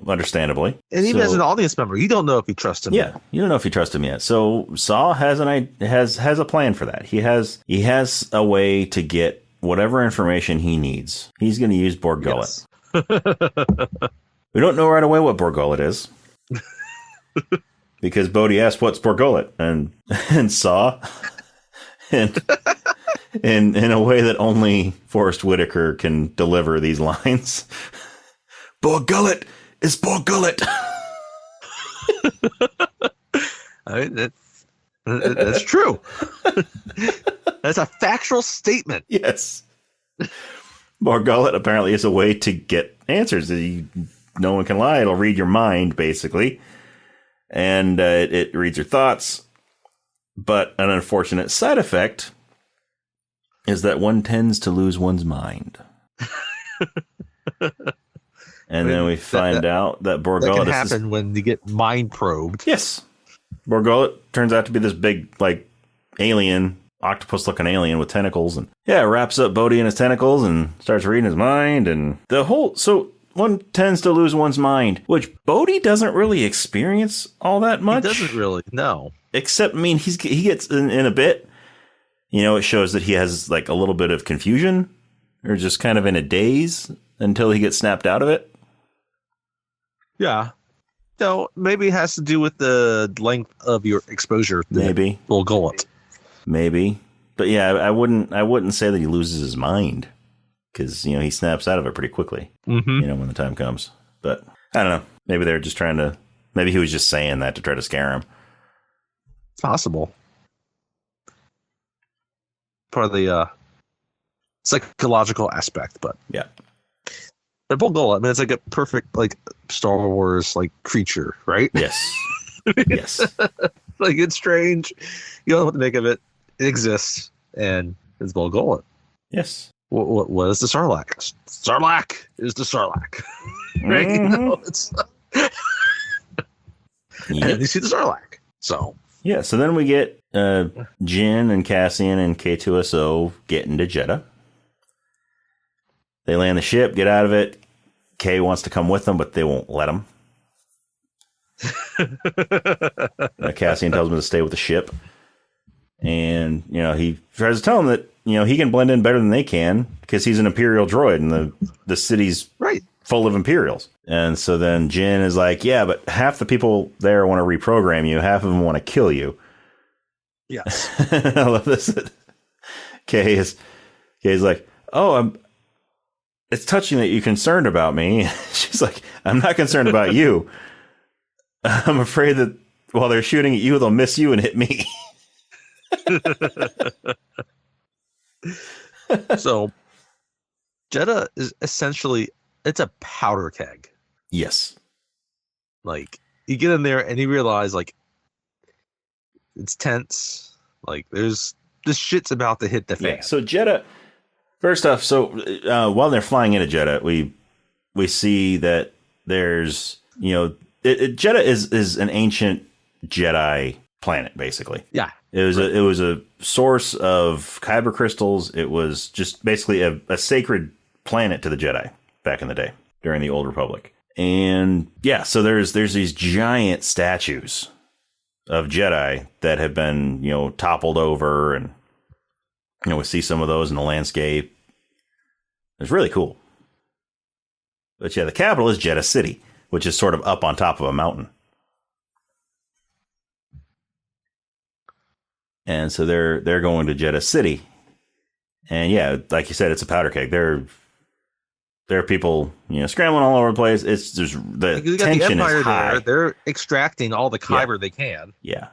Understandably. And even as an audience member, you don't know if you trust him. Yeah, you don't know if you trust him yet. So Saw has a plan for that. He has a way to get whatever information he needs. He's going to use Borg Gullet. Yes. We don't know right away what Borg Gullet is. Because Bodhi asked, what's Borg Gullet? And Saw, and in a way that only Forrest Whitaker can deliver these lines. Borg Gullet is Borg Gullet. I mean, that's true. That's a factual statement. Yes. Borg Gullet apparently is a way to get answers. No one can lie. It'll read your mind, basically. And it reads your thoughts. But an unfortunate side effect is that one tends to lose one's mind. And then we find out that Borg Gullet can happen when you get mind probed. Yes. Borg Gullet turns out to be this big, alien, octopus-looking alien with tentacles. And wraps up Bodhi in his tentacles and starts reading his mind. And so one tends to lose one's mind, which Bodhi doesn't really experience all that much. He doesn't really, no. Except, he gets in a bit, it shows that he has a little bit of confusion or just kind of in a daze until he gets snapped out of it. Yeah. So maybe it has to do with the length of your exposure. Maybe. Borg Gullet. Maybe. But I wouldn't say that he loses his mind because, he snaps out of it pretty quickly, when the time comes. But I don't know. Maybe they're just maybe he was just saying that to try to scare him. It's possible. Part of the psychological aspect, but yeah. But Borg Gullet, it's like a perfect Star Wars creature, right? Yes. Yes. It's strange. You don't know what to make of it. It exists, and it's Borg Gullet. Yes. What is the Sarlacc? Sarlacc is the Sarlacc, right? Mm-hmm. And you see the Sarlacc. So so then we get Jin and Cassian and K2SO getting to Jeddah. They land the ship, get out of it. K wants to come with them, but they won't let him. Cassian tells him to stay with the ship. And, he tries to tell him that, he can blend in better than they can because he's an Imperial droid and the city's full of Imperials. And so then Jin is like, yeah, but half the people there want to reprogram you. Half of them want to kill you. Yes. I love this. Kay's like, oh, it's touching that you're concerned about me. She's like, I'm not concerned about you. I'm afraid that while they're shooting at you, they'll miss you and hit me. So Jeddah is essentially, it's a powder keg. Yes. You get in there and you realize it's tense. There's this shit's about to hit the fan. Yeah, so Jeddah, first off, while they're flying into Jeddah, we see that there's, Jeddah is an ancient Jedi planet, basically. Yeah. It was a source of kyber crystals. It was just basically a sacred planet to the Jedi back in the day during the Old Republic. And yeah, so there's these giant statues of Jedi that have been, toppled over, and we see some of those in the landscape. It's really cool. But yeah, the capital is Jeddah City, which is sort of up on top of a mountain. And so they're going to Jeddah City. And yeah, like you said, it's a powder keg. There are people, scrambling all over the place. It's just the tension is high. They're extracting all the kyber they can. Yeah.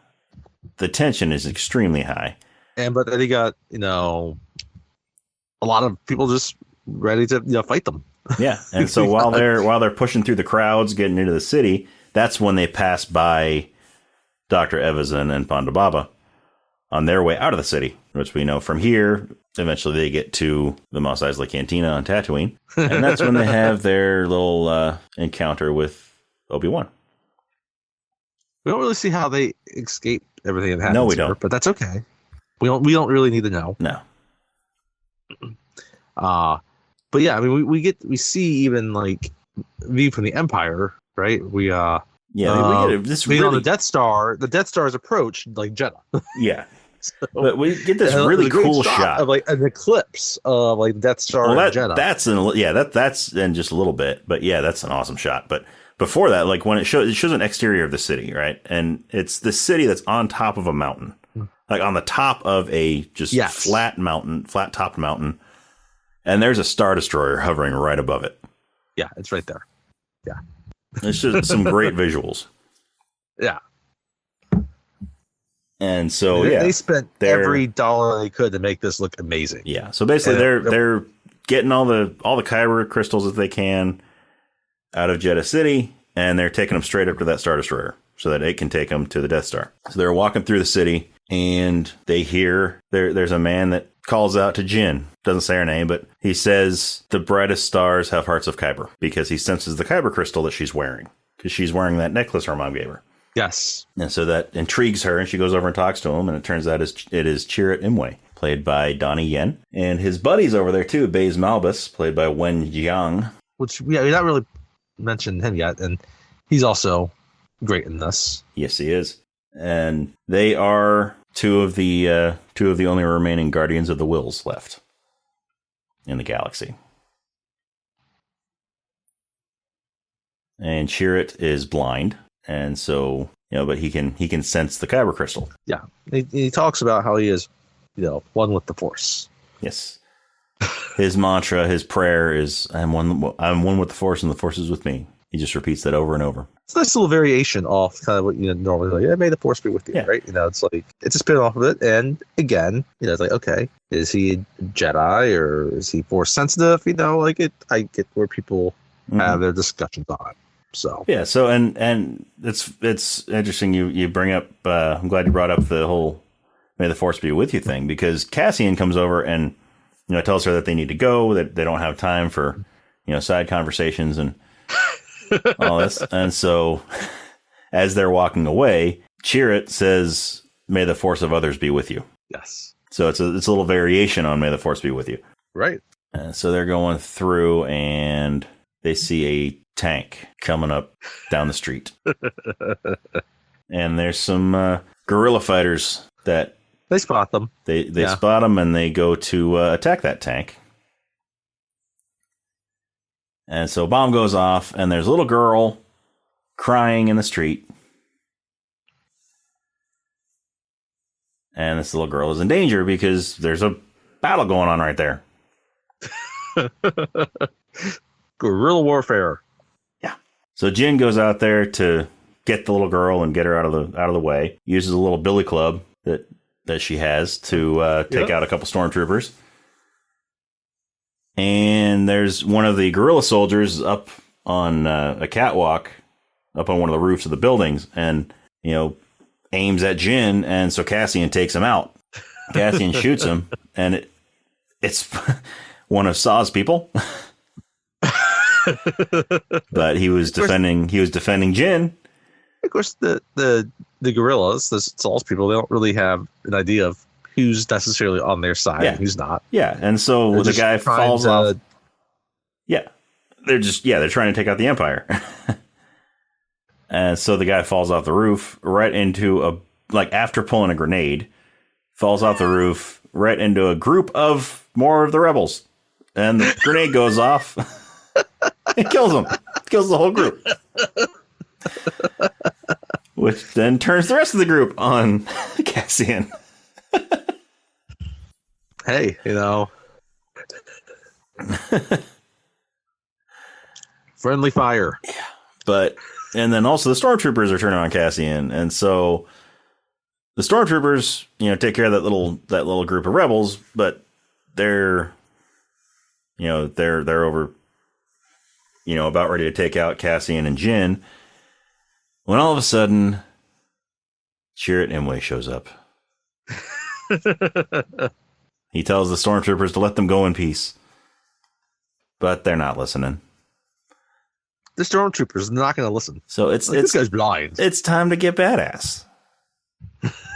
The tension is extremely high. But they got, a lot of people just ready to fight them. Yeah. And so while they're pushing through the crowds, getting into the city, that's when they pass by Dr. Evazan and Ponda Baba on their way out of the city, which we know from here. Eventually they get to the Mos Eisley Cantina on Tatooine. And that's when they have their little encounter with Obi-Wan. We don't really see how they escape everything that happens. No, we don't. But that's okay. We don't really need to know. No. But yeah, I mean, we see even like view from the Empire, right? We we get this really on the Death Star. The Death Star's approach like Jeddah. Yeah. So, but we get this really cool shot of like an eclipse of like Death Star and Jeddah. That's in just a little bit, but yeah, that's an awesome shot. But before that, like when it shows an exterior of the city, right? And it's the city that's on top of a mountain, like on the top of a flat topped mountain. And there's a Star Destroyer hovering right above it. Yeah, it's right there. Yeah. It's just some great visuals. Yeah. And so, they spent every dollar they could to make this look amazing. Yeah. So basically they're getting all the kyber crystals that they can out of Jeddah City, and they're taking them straight up to that Star Destroyer so that it can take them to the Death Star. So they're walking through the city, and they hear there's a man that calls out to Jyn. Doesn't say her name, but he says the brightest stars have hearts of kyber, because he senses the kyber crystal that she's wearing, because she's wearing that necklace her mom gave her. Yes. And so that intrigues her, and she goes over and talks to him, and it turns out it is Chirrut Imwe, played by Donnie Yen. And his buddy's over there too, Baze Malbus, played by Wen Jiang. Which, we not really mentioned him yet, and he's also great in this. Yes, he is. And they are two of the only remaining Guardians of the Whills left in the galaxy. And Chirrut is blind, and so but he can sense the kyber crystal. Yeah, he talks about how he is, one with the Force. Yes, his mantra, his prayer is, "I'm one with the Force, and the Force is with me." He just repeats that over and over. It's a nice little variation off kind of what normally like. May the Force be with you, right? It's like it's a spin off of it, and again, it's like, okay, is he a Jedi or is he Force sensitive? I get where people have their discussions on it. So yeah, so and it's interesting you bring up. I'm glad you brought up the whole "May the Force be with you" thing, because Cassian comes over and tells her that they need to go, that they don't have time for side conversations and all this. And so as they're walking away, Chirrut says, "May the Force of others be with you." Yes. So it's a little variation on "May the Force be with you." Right. And so they're going through, and they see a tank coming up down the street. And there's some guerrilla fighters that they spot them. They spot them, and they go to attack that tank. And so a bomb goes off, and there's a little girl crying in the street. And this little girl is in danger because there's a battle going on right there. Guerrilla warfare. Yeah. So Jyn goes out there to get the little girl and get her out of the way. Uses a little billy club that she has to take out a couple stormtroopers. And there's one of the guerrilla soldiers up on a catwalk, up on one of the roofs of the buildings, and aims at Jyn, and so Cassian takes him out. Cassian shoots him, and it's one of Saw's people. But he was defending Jyn, Of course, the guerrillas, the Saul's people, they don't really have an idea of who's necessarily on their side and who's not. Yeah, and so They're the just guy falls off. Yeah, they're trying to take out the Empire. And so the guy falls off the roof right into after pulling a grenade, falls off the roof right into a group of more of the rebels. And the grenade goes off. It kills them. It kills the whole group. Which then turns the rest of the group on Cassian. Hey, friendly fire. Yeah. And then also the stormtroopers are turning on Cassian. And so the stormtroopers, take care of that little group of rebels, but they're over, about ready to take out Cassian and Jyn, when all of a sudden Chirrut Imwe shows up. He tells the stormtroopers to let them go in peace, but they're not listening. The stormtroopers are not going to listen. So this guy's blind. It's time to get badass.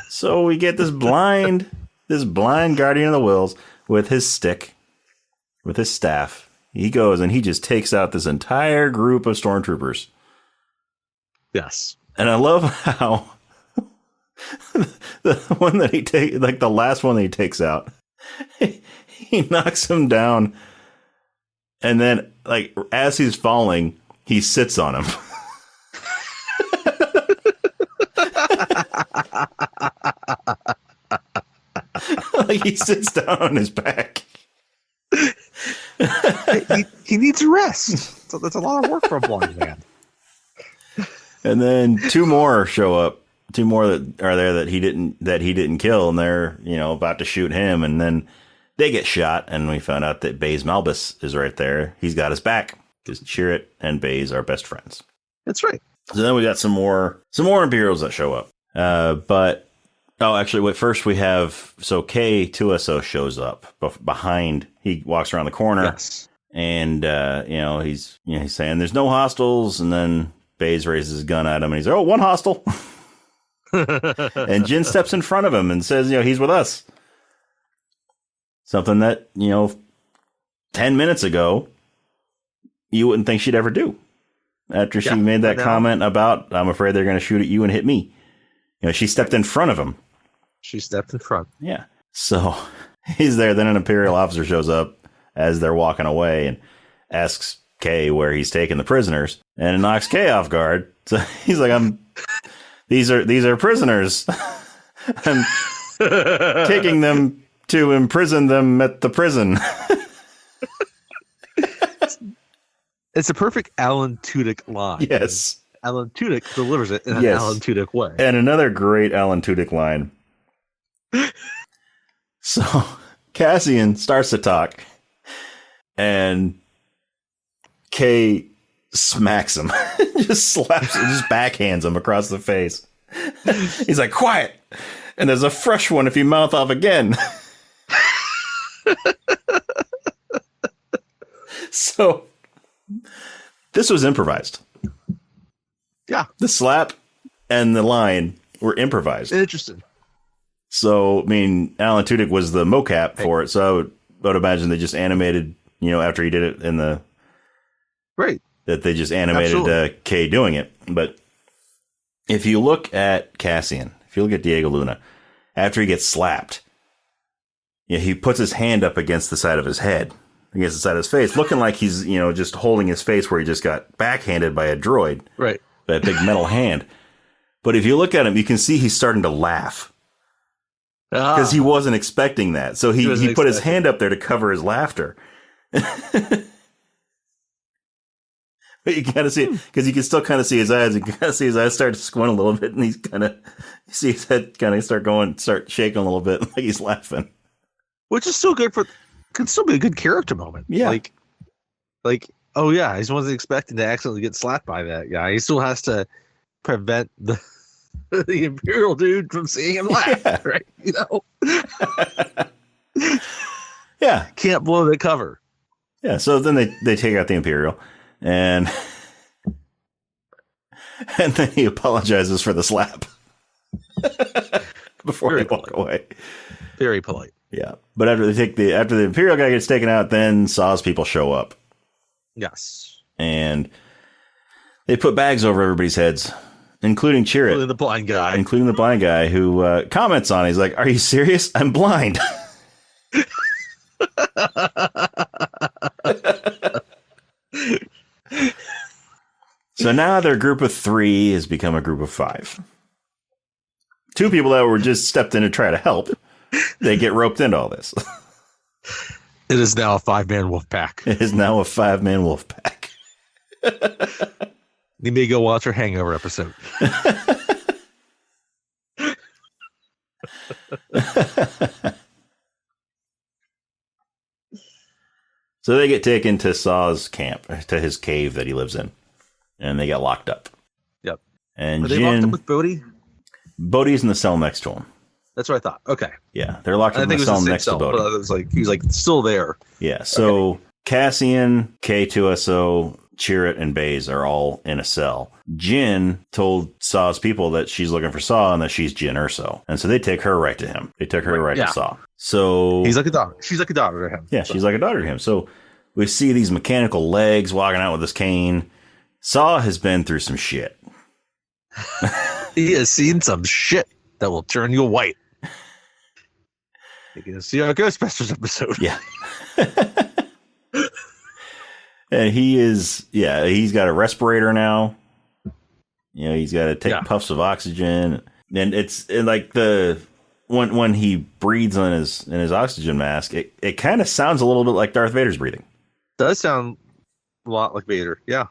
So we get this blind guardian of the Wills with his stick, with his staff. He goes and he just takes out this entire group of stormtroopers. Yes. And I love how the one that the last one that he takes out, he knocks him down. And then, as he's falling, he sits on him. He sits down on his back. he needs a rest. So that's a lot of work for a blind man. And then two more show up. Two more that are there that he didn't kill, and they're about to shoot him, and then they get shot. And we found out that Baze Malbus is right there. He's got his back because Chirrut and Baze are best friends. That's right. So then we got some more Imperials that show up. First we have K2SO shows up behind. He walks around the corner. Yes. And he's saying there's no hostiles, and then Baze raises his gun at him, and he's like, "Oh, one hostile." And Jyn steps in front of him and says, he's with us. Something that 10 minutes ago you wouldn't think she'd ever do. After she made that comment about, "I'm afraid they're going to shoot at you and hit me." She stepped in front of him. She stepped in front. Yeah. So he's there. Then an Imperial officer shows up as they're walking away and asks Kay where he's taking the prisoners, and it knocks Kay off guard. So he's like, these are prisoners. I'm taking them to imprison them at the prison. It's a perfect Alan Tudyk line. Yes. Alan Tudyk delivers it in an Alan Tudyk way. And another great Alan Tudyk line. So Cassian starts to talk, and Kay smacks him. Just slaps him, just backhands him across the face. He's like, "Quiet. And there's a fresh one if you mouth off again." So this was improvised. Yeah. The slap and the line were improvised. Interesting. So, Alan Tudyk was the mocap for it. So I would imagine they just animated, after he did it in the... Right. That they just animated Kay doing it. But if you look at Cassian, if you look at Diego Luna, after he gets slapped, he puts his hand up against the side of his head, against the side of his face, looking like he's, just holding his face where he just got backhanded by a droid. Right. That big metal hand. But if you look at him, you can see he's starting to laugh. Because he wasn't expecting that. So he put his hand up there to cover his laughter. But you kind of see it, because you can still kind of see his eyes. You can kind of see his eyes start to squint a little bit, and he's kind of, you see his head kind of start shaking a little bit, like he's laughing. Which is still good could still be a good character moment. Yeah. Like, oh yeah, he wasn't expecting to accidentally get slapped by that guy. He still has to prevent the Imperial dude from seeing him laugh, right? Yeah. Can't blow the cover. Yeah, so then they take out the Imperial, and And then he apologizes for the slap before Very they walk away. Very polite. Yeah. But after the Imperial guy gets taken out, then Saw's people show up. Yes. And they put bags over everybody's heads, including Chirrut. Including the blind guy. Including the blind guy who comments on it. He's like, "Are you serious? I'm blind." So now their group of 3 has become a group of 5. 2 people that were just stepped in to try to help, they get roped into all this. It is now a 5-man wolf pack. It is now a 5-man wolf pack. You may go watch our Hangover episode. So they get taken to Saw's camp, to his cave that he lives in, and they get locked up. Yep. And Are they locked up with Bodhi? Bodhi's in the cell next to him. That's what I thought. Okay. Yeah, they're locked up in the cell next to Bodhi. But it was like he was like still there. Yeah. So Cassian, K2SO, Chirrut, and Baze are all in a cell. Jin told Saw's people that she's looking for Saw and that she's Jyn Erso. And so they take her right to him. They took her right to Saw. So he's like a daughter. She's like a daughter to him. Yeah, she's like a daughter to him. So we see these mechanical legs walking out with this cane. Saw has been through some shit. He has seen some shit that will turn you white. You can see our Ghostbusters episode. Yeah. And he's got a respirator now. You know, he's got to take puffs of oxygen. And it's like when he breathes in his oxygen mask, it kind of sounds a little bit like Darth Vader's breathing. Does sound a lot like Vader. Yeah,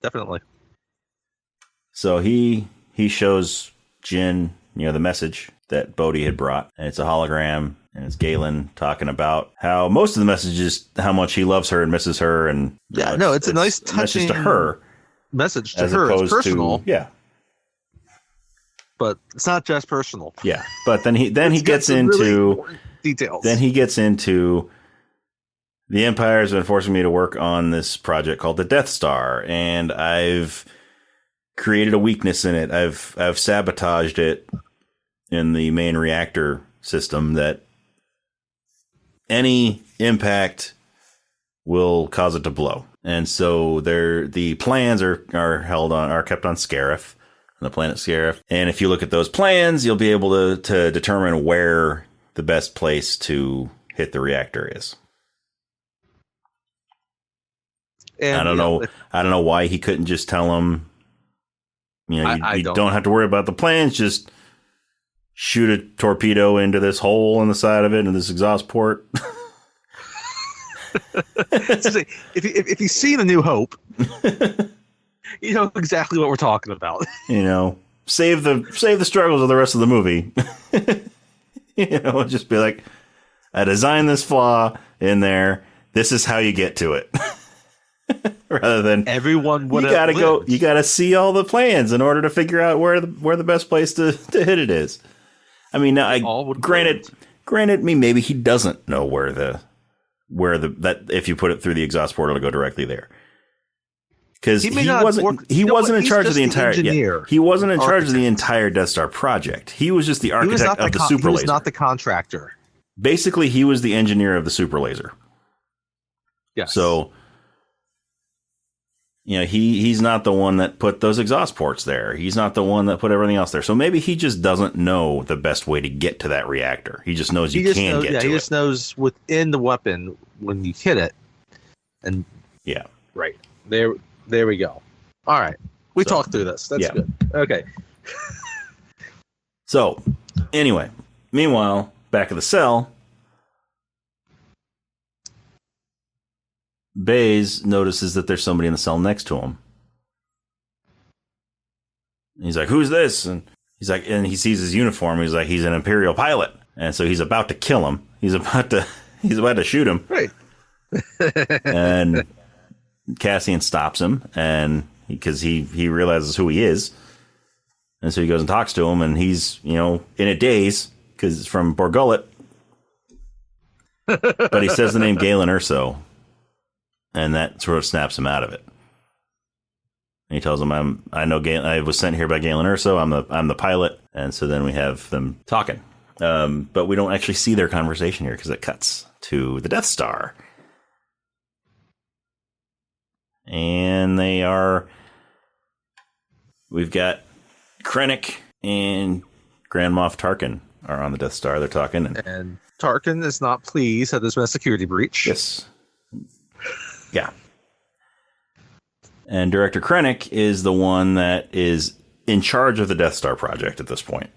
definitely. So he shows Jyn, the message that Bodhi had brought, and it's a hologram, and it's Galen talking about how most of the message is how much he loves her and misses her, and it's a nice touching message to her. Message to her. It's personal. But it's not just personal. Yeah. But then he gets into really details. Then he gets into the Empire has been forcing me to work on this project called the Death Star, and I've created a weakness in it. I've sabotaged it in the main reactor system that any impact will cause it to blow. And so the plans are kept on Scarif, on the planet Scarif. And if you look at those plans, you'll be able to determine where the best place to hit the reactor is. And I don't know why he couldn't just tell him, you don't have to worry about the plans, just shoot a torpedo into this hole in the side of it, into this exhaust port. If you've seen A New Hope, you know exactly what we're talking about. Save the struggles of the rest of the movie. Just be like, I designed this flaw in there. This is how you get to it. Rather than everyone would you gotta see all the plans in order to figure out where the best place to hit it is. I mean, granted, maybe he doesn't know where that if you put it through the exhaust port, it'll go directly there. Because he wasn't in charge of the entire. He wasn't in charge of the entire Death Star project. He was just the architect of the super laser. He was not the contractor. Basically, he was the engineer of the super laser. Yes. So, he's not the one that put those exhaust ports there. He's not the one that put everything else there. So maybe he just doesn't know the best way to get to that reactor. He just knows you can get to it. He just knows within the weapon when you hit it. And right. There we go. All right. We talked through this. That's good. Okay. So, anyway, meanwhile, back at the cell, Baze notices that there's somebody in the cell next to him. He's like, "Who's this?" And he's like, and he sees his uniform. He's like, he's an Imperial pilot, and so he's about to kill him. He's about to shoot him. Right. And Cassian stops him, and because he realizes who he is, and so he goes and talks to him, and he's in a daze because it's from Borgullet, but he says the name Galen Erso. And that sort of snaps him out of it. And he tells him, I was sent here by Galen Erso. I'm the pilot. And so then we have them talking. But we don't actually see their conversation here because it cuts to the Death Star. And we've got Krennic and Grand Moff Tarkin are on the Death Star. They're talking. And Tarkin is not pleased that there's been a security breach. Yes. Yeah. And Director Krennic is the one that is in charge of the Death Star project at this point.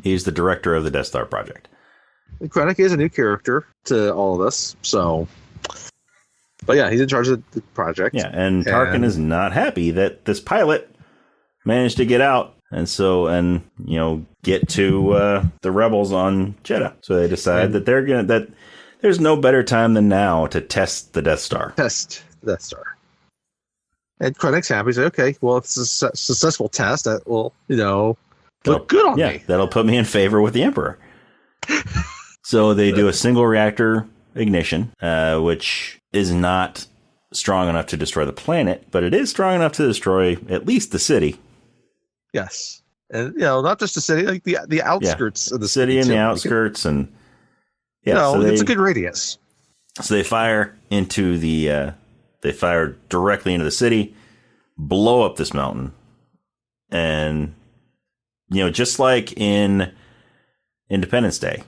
He's the director of the Death Star project. Krennic is a new character to all of us, so... But yeah, he's in charge of the project. Yeah, and Tarkin is not happy that this pilot managed to get out and get to the rebels on Jeddah. So they decide that there's no better time than now to test the Death Star. And Krennic's happy. He's like, okay, well, if it's a successful test, that will, look good on me. That'll put me in favor with the Emperor. So they do a single reactor ignition, which is not strong enough to destroy the planet, but it is strong enough to destroy at least the city. Yes. And, not just the city, like the outskirts of the city and the outskirts. And it's a good radius. So they fire directly into the city, blow up this mountain. And, just like in Independence Day,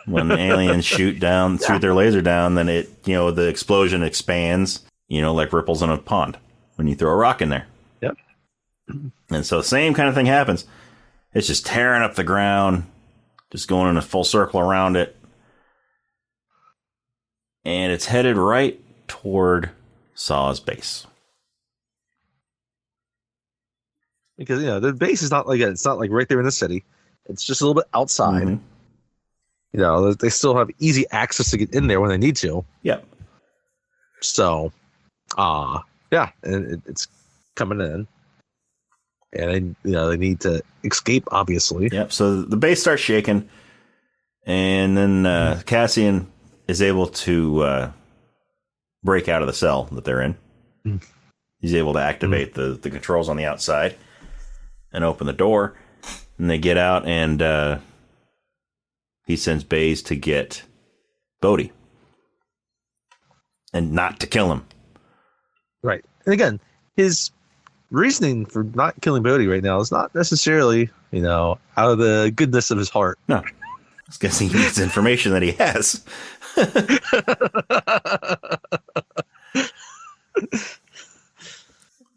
when the aliens shoot their laser down, then the explosion expands, like ripples in a pond when you throw a rock in there. Yep. And so the same kind of thing happens. It's just tearing up the ground, just going in a full circle around it. And it's headed right toward Saw's base. Because, the base is not it's not like right there in the city. It's just a little bit outside. Mm-hmm. They still have easy access to get in there when they need to. Yep. So, and it's coming in. And, they need to escape, obviously. Yep, so the base starts shaking. And then Cassian is able to break out of the cell that they're in. Mm. He's able to activate the controls on the outside and open the door. And they get out and... he sends Baze to get Bodhi. And not to kill him. Right. And again, his reasoning for not killing Bodhi right now is not necessarily, out of the goodness of his heart. No. It's because he needs information that he has.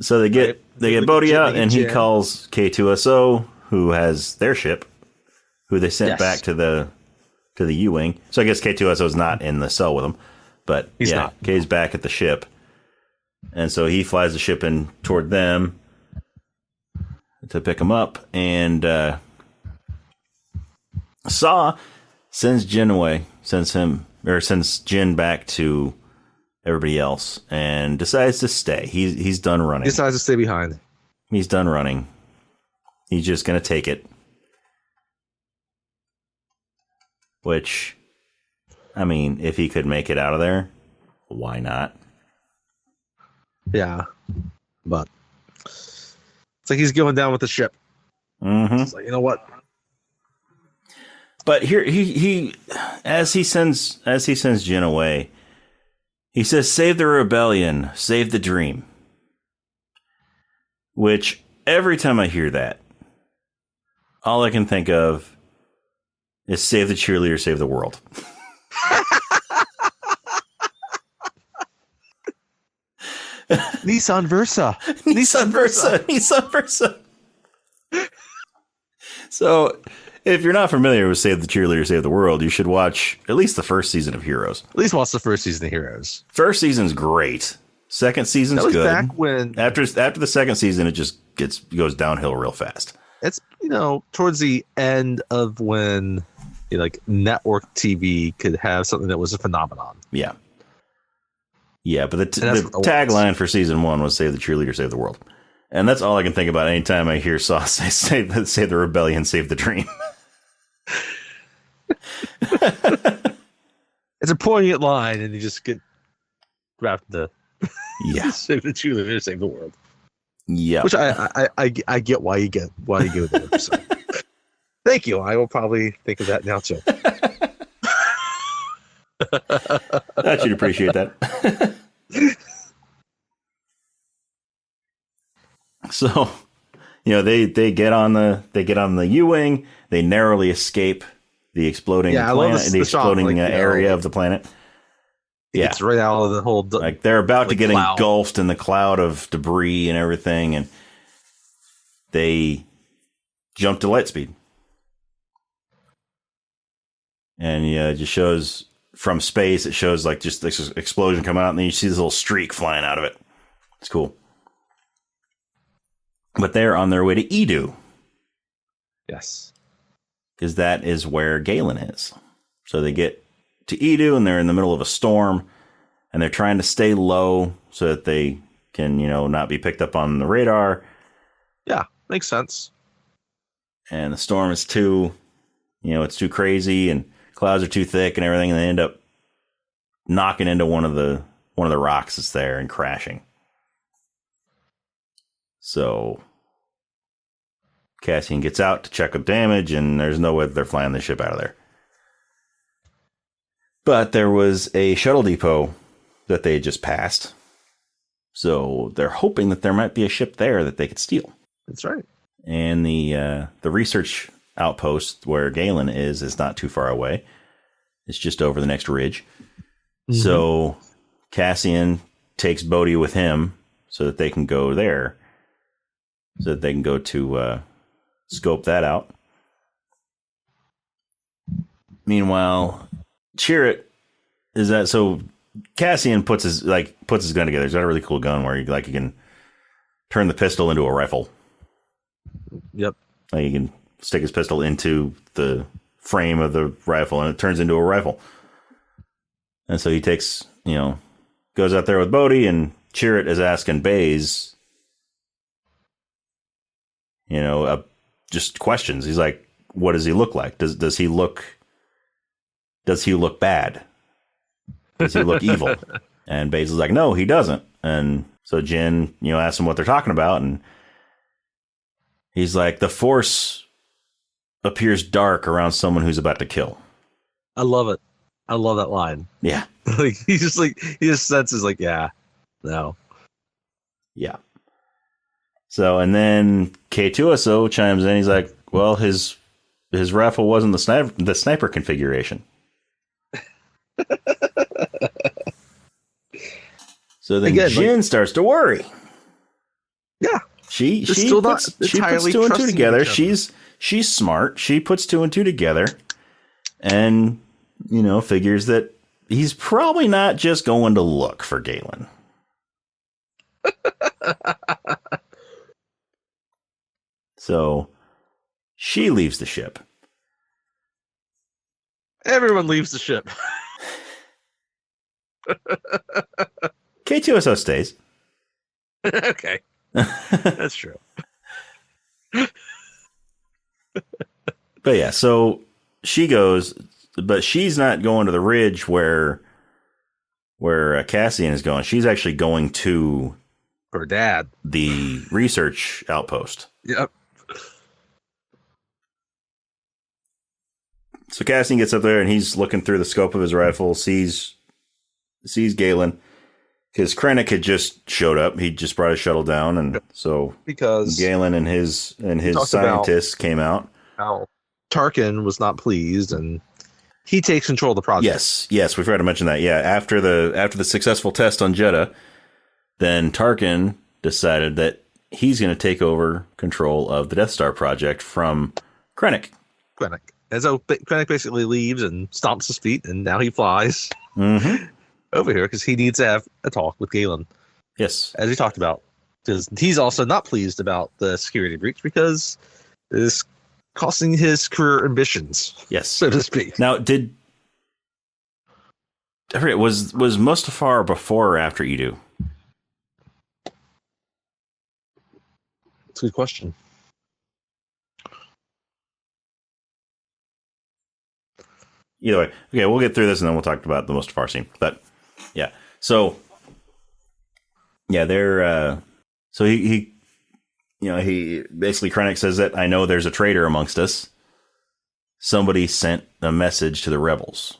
So they get Bodhi out, and he calls K2SO, who has their ship, who they sent back to the U-Wing. So I guess K2SO is not in the cell with him. But he's not. K's back at the ship. And so he flies the ship in toward them to pick him up. And Saw sends Jin away. Sends Jin back to everybody else. And decides to stay. He's done running. He decides to stay behind. He's done running. He's just going to take it. Which, I mean, if he could make it out of there, why not? Yeah, but it's like he's going down with the ship. Mm-hmm. It's like, you know what? But here, he as he sends Jin away, he says, "Save the rebellion, save the dream." Which every time I hear that, all I can think of is save the cheerleader, save the world. Nissan Versa. Nissan Versa. So, if you're not familiar with Save the Cheerleader, Save the World, you should watch at least the first season of Heroes. At least watch the first season of Heroes. First season's great. Second season's good. Back when after the second season, it just goes downhill real fast. It's towards the end of when network TV could have something that was a phenomenon. Yeah. Yeah, but the tagline for season 1 was "Save the Cheerleader, Save the World," and that's all I can think about anytime I hear Saw say the rebellion, save the dream. It's a poignant line, and you just get wrapped in the Yeah. Save the cheerleader, save the world. Yeah. Which I get why you give it there. So. Thank you. I will probably think of that now too. Thought you'd appreciate that. So, they get on the U-wing. They narrowly escape the exploding planet, the exploding area of the planet. Yeah, it's right out of the whole. Like they're about to get cloud. Engulfed in the cloud of debris and everything, and they jump to light speed. And it just shows from space. It shows like just this explosion coming out, and then you see this little streak flying out of it. It's cool. But they're on their way to Edu. Yes. Because that is where Galen is. So they get to Edu, and they're in the middle of a storm, and they're trying to stay low so that they can, not be picked up on the radar. Yeah, makes sense. And the storm is too, it's too crazy, and clouds are too thick and everything, and they end up knocking into one of the rocks that's there and crashing. So Cassian gets out to check up damage, and there's no way they're flying the ship out of there. But there was a shuttle depot that they had just passed. So they're hoping that there might be a ship there that they could steal. That's right. And the research outpost where Galen is not too far away. It's just over the next ridge. Mm-hmm. So Cassian takes Bodhi with him so that they can go there. So that they can go to scope that out. Meanwhile, Chirrut is that so Cassian puts his gun together. He's got a really cool gun where you can turn the pistol into a rifle. Yep. Like you can stick his pistol into the frame of the rifle and it turns into a rifle. And so he takes, goes out there with Bodhi, and Chirrut is asking Baze, just questions. He's like, what does he look like? Does he look bad? Does he look evil? And Baze is like, no, he doesn't. And so Jin, asks him what they're talking about, and he's like, the Force appears dark around someone who's about to kill. I love it. I love that line. Yeah. he just senses like, yeah, no. Yeah. So, and then K2SO chimes in. He's like, well, his rifle wasn't the sniper configuration. So then Jin starts to worry. Yeah. She puts two and two together. She's smart. She puts two and two together and, figures that he's probably not just going to look for Galen. So she leaves the ship. Everyone leaves the ship. K2SO stays. Okay. That's true. But yeah, so she goes, but she's not going to the ridge where Cassian is going. She's actually going to her dad, the research outpost. Yep. So Cassian gets up there and he's looking through the scope of his rifle, sees Galen. Because Krennic had just showed up. He just brought his shuttle down, and so because Galen and his scientists came out. How Tarkin was not pleased, and he takes control of the project. Yes, we forgot to mention that. Yeah, after the successful test on Jedha, then Tarkin decided that he's going to take over control of the Death Star project from Krennic. And so Krennic basically leaves and stomps his feet, and now he flies. Mm-hmm. Over here because he needs to have a talk with Galen. Yes. As we talked about. Because he's also not pleased about the security breach because it is costing his career ambitions. Yes. So to speak. Now, was Mustafar before or after Edu? That's a good question. Either way. Okay, we'll get through this and then we'll talk about the Mustafar scene. But yeah. So Yeah, they're so he basically Krennic says that I know there's a traitor amongst us. Somebody sent a message to the rebels.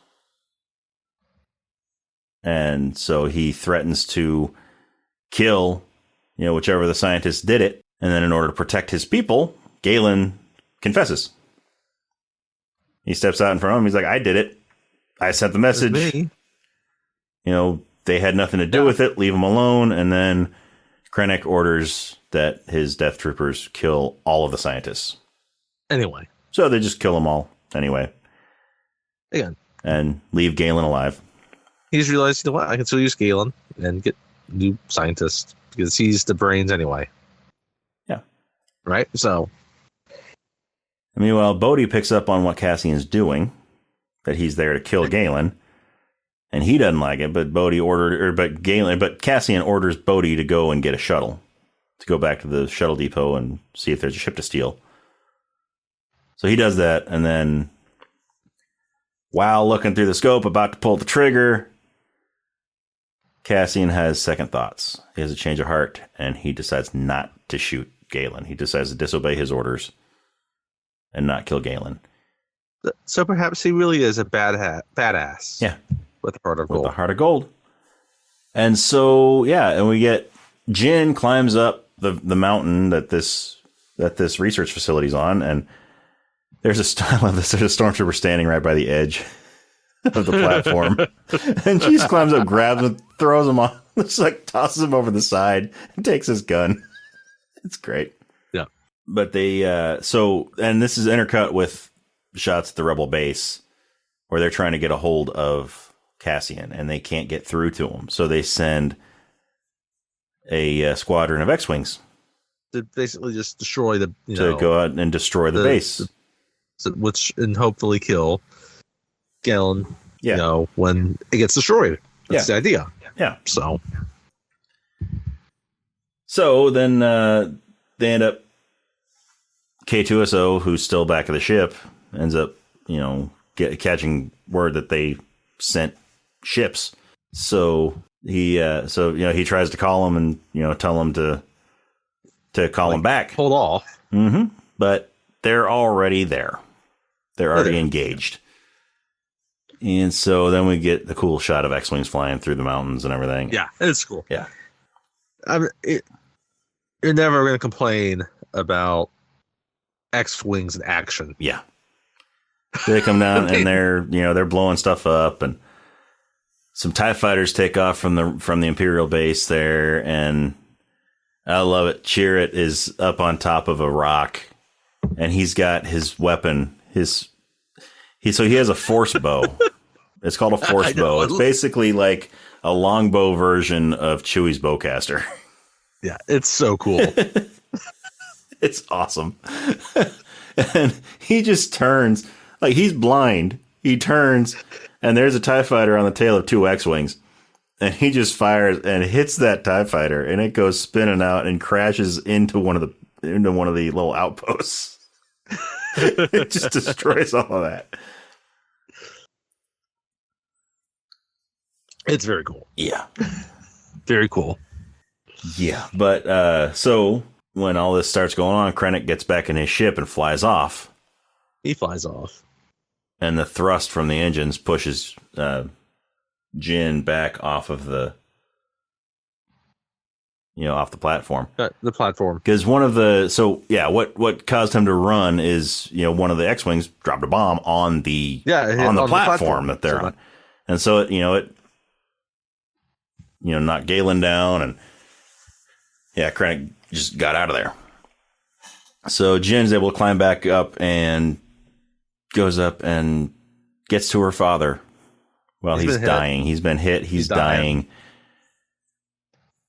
And so he threatens to kill, whichever the scientists did it. And then in order to protect his people, Galen confesses. He steps out in front of him. He's like, I did it. I sent the message. They had nothing to do with it. Leave them alone. And then Krennic orders that his death troopers kill all of the scientists. Anyway. So they just kill them all anyway. Again. And leave Galen alive. He's realized, I can still use Galen and get new scientists because he's the brains anyway. Yeah. Right? So. Meanwhile, Bodhi picks up on what Cassian's doing, that he's there to kill Galen, and he doesn't like it. But Cassian orders Bodhi to go and get a shuttle, to go back to the shuttle depot and see if there's a ship to steal. So he does that, and then, while looking through the scope, about to pull the trigger, Cassian has second thoughts. He has a change of heart, and he decides not to shoot Galen. He decides to disobey his orders and not kill Galen. So perhaps he really is a badass. Yeah. With a heart of gold. With a heart of gold. And so, and we get Jin climbs up the mountain that this research facility's on, and there's a stormtrooper standing right by the edge of the platform. And she just climbs up, grabs him, throws him off, just like tosses him over the side, and takes his gun. It's great. Yeah. But and this is intercut with shots at the Rebel base where they're trying to get a hold of Cassian and they can't get through to him. So they send a squadron of X-Wings to basically just destroy to go out and destroy the base. And hopefully kill Galen, when it gets destroyed. That's the idea. Yeah. So then they end up, K2SO, who's still back at the ship, ends up, catching word that they sent ships. So he tries to call them and, tell them to call them back. Hold off. Mm-hmm. But they're already there. They're already engaged. And so then we get the cool shot of X-Wings flying through the mountains and everything. Yeah, it's cool. Yeah. You're never going to complain about X-Wings in action. Yeah. They come down and they're blowing stuff up, and some TIE fighters take off from the Imperial base there, and I love it. Chirrut is up on top of a rock, and he's got his weapon. He has a force bow. It's called a force bow. It's basically like a longbow version of Chewie's bowcaster. Yeah, it's so cool. It's awesome. And he just turns, like he's blind. He turns, and there's a TIE fighter on the tail of two X-Wings. And he just fires and hits that TIE fighter, and it goes spinning out and crashes into one of the little outposts. It just destroys all of that. It's very cool. Yeah. Very cool. Yeah. But so when all this starts going on, Krennic gets back in his ship and flies off. He flies off. And the thrust from the engines pushes Jin back off of off the platform. The platform. Because what caused him to run is, one of the X-Wings dropped a bomb on the platform that they're on. And so it knocked Galen down, and Krennic just got out of there. So Jin's able to climb back up and goes up and gets to her father while he's dying. He's been hit. He's dying.